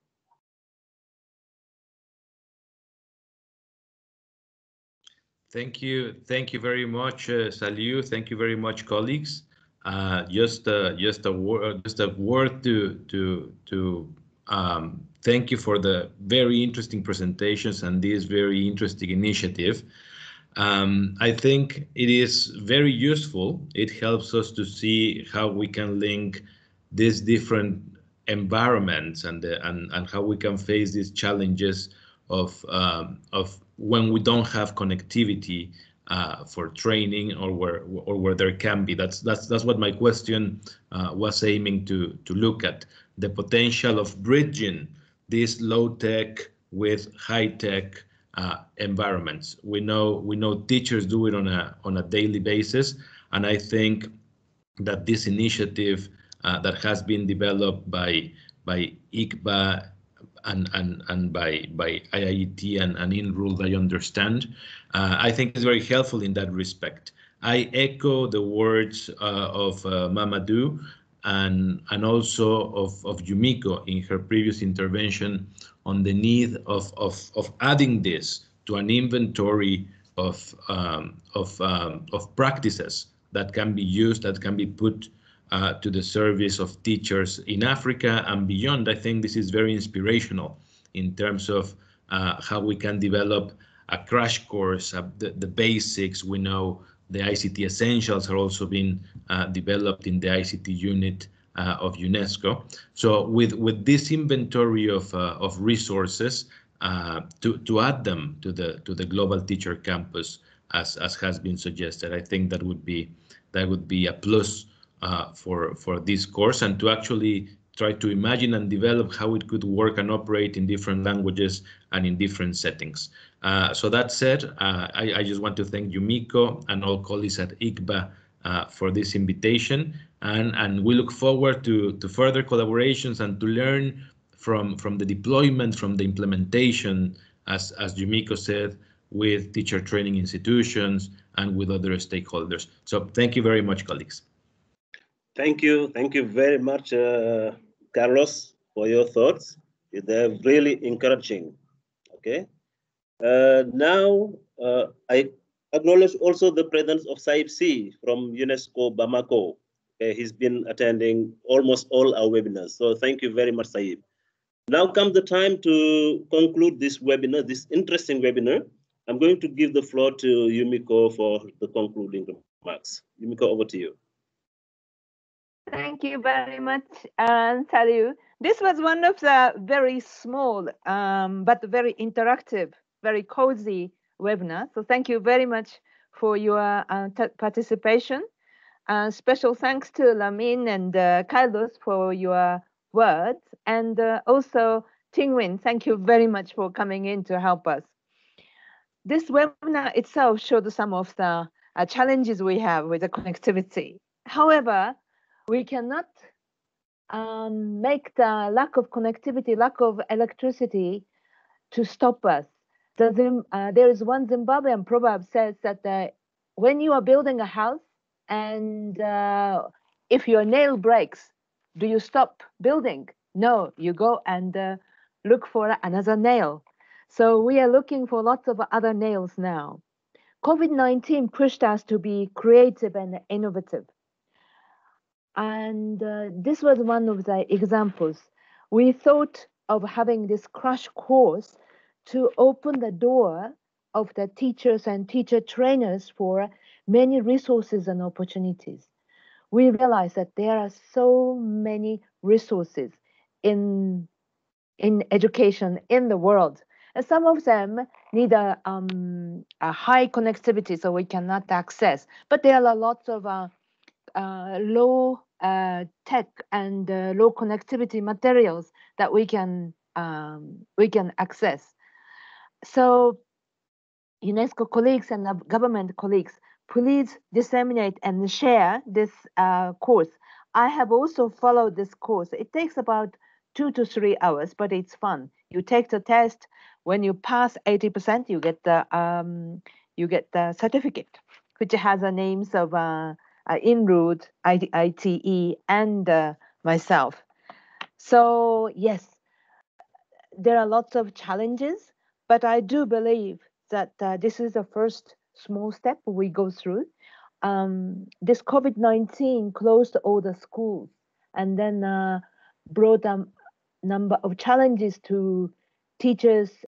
Thank you very much, Saliu. Thank you very much, colleagues. Just a word to thank you for the very interesting presentations and this very interesting initiative. I think it is very useful. It helps us to see how we can link these different environments and how we can face these challenges of when we don't have connectivity for training, or where there can be. That's what my question was aiming to look at, the potential of bridging this low tech with high tech environments. We know teachers do it on a daily basis, and I think that this initiative that has been developed by ICBA and by IIET and INRUL, I understand, I think is very helpful in that respect. I echo the words of Mamadou and also of Yumiko in her previous intervention on the need of adding this to an inventory of practices that can be used, that can be put to the service of teachers in Africa and beyond. I think this is very inspirational in terms of how we can develop a crash course, the basics. We know the ICT essentials are also being developed in the ICT unit of UNESCO. So with this inventory of resources, to add them to the Global Teacher Campus, as has been suggested, I think that would be a plus for this course, and to actually try to imagine and develop how it could work and operate in different languages and in different settings. So that said, I just want to thank Yumiko and all colleagues at ICBA for this invitation, and we look forward to further collaborations and to learn from the deployment, from the implementation, as Yumiko said, with teacher training institutions and with other stakeholders. So thank you very much, colleagues. Thank you very much, Carlos, for your thoughts. They're really encouraging. Okay. Now, I acknowledge also the presence of Saib C from UNESCO Bamako. He's been attending almost all our webinars. So thank you very much, Saib. Now comes the time to conclude this webinar, this interesting webinar. I'm going to give the floor to Yumiko for the concluding remarks. Yumiko, over to you. Thank you very much, Saliu. This was one of the very small but very interactive, very cozy webinar. So thank you very much for your participation. Special thanks to Lamin and Carlos for your words, and also Tingwin, thank you very much for coming in to help us. This webinar itself showed some of the challenges we have with the connectivity. However, we cannot make the lack of connectivity, lack of electricity to stop us. There is one Zimbabwean proverb says that when you are building a house and if your nail breaks, do you stop building? No, you go and look for another nail. So we are looking for lots of other nails now. COVID-19 pushed us to be creative and innovative. And this was one of the examples. We thought of having this crash course to open the door of the teachers and teacher trainers for many resources and opportunities. we realize that there are so many resources in education in the world. And some of them need a high connectivity, so we cannot access. But there are lots of low tech and low connectivity materials that we can access. So UNESCO colleagues and government colleagues, please disseminate and share this course. I have also followed this course. It takes about 2 to 3 hours, but it's fun. You take the test. When you pass 80%, you get the certificate, which has the names of Inrood, ITE, and myself. So yes, there are lots of challenges, but I do believe that this is the first small step we go through. This COVID-19 closed all the schools and then brought a number of challenges to teachers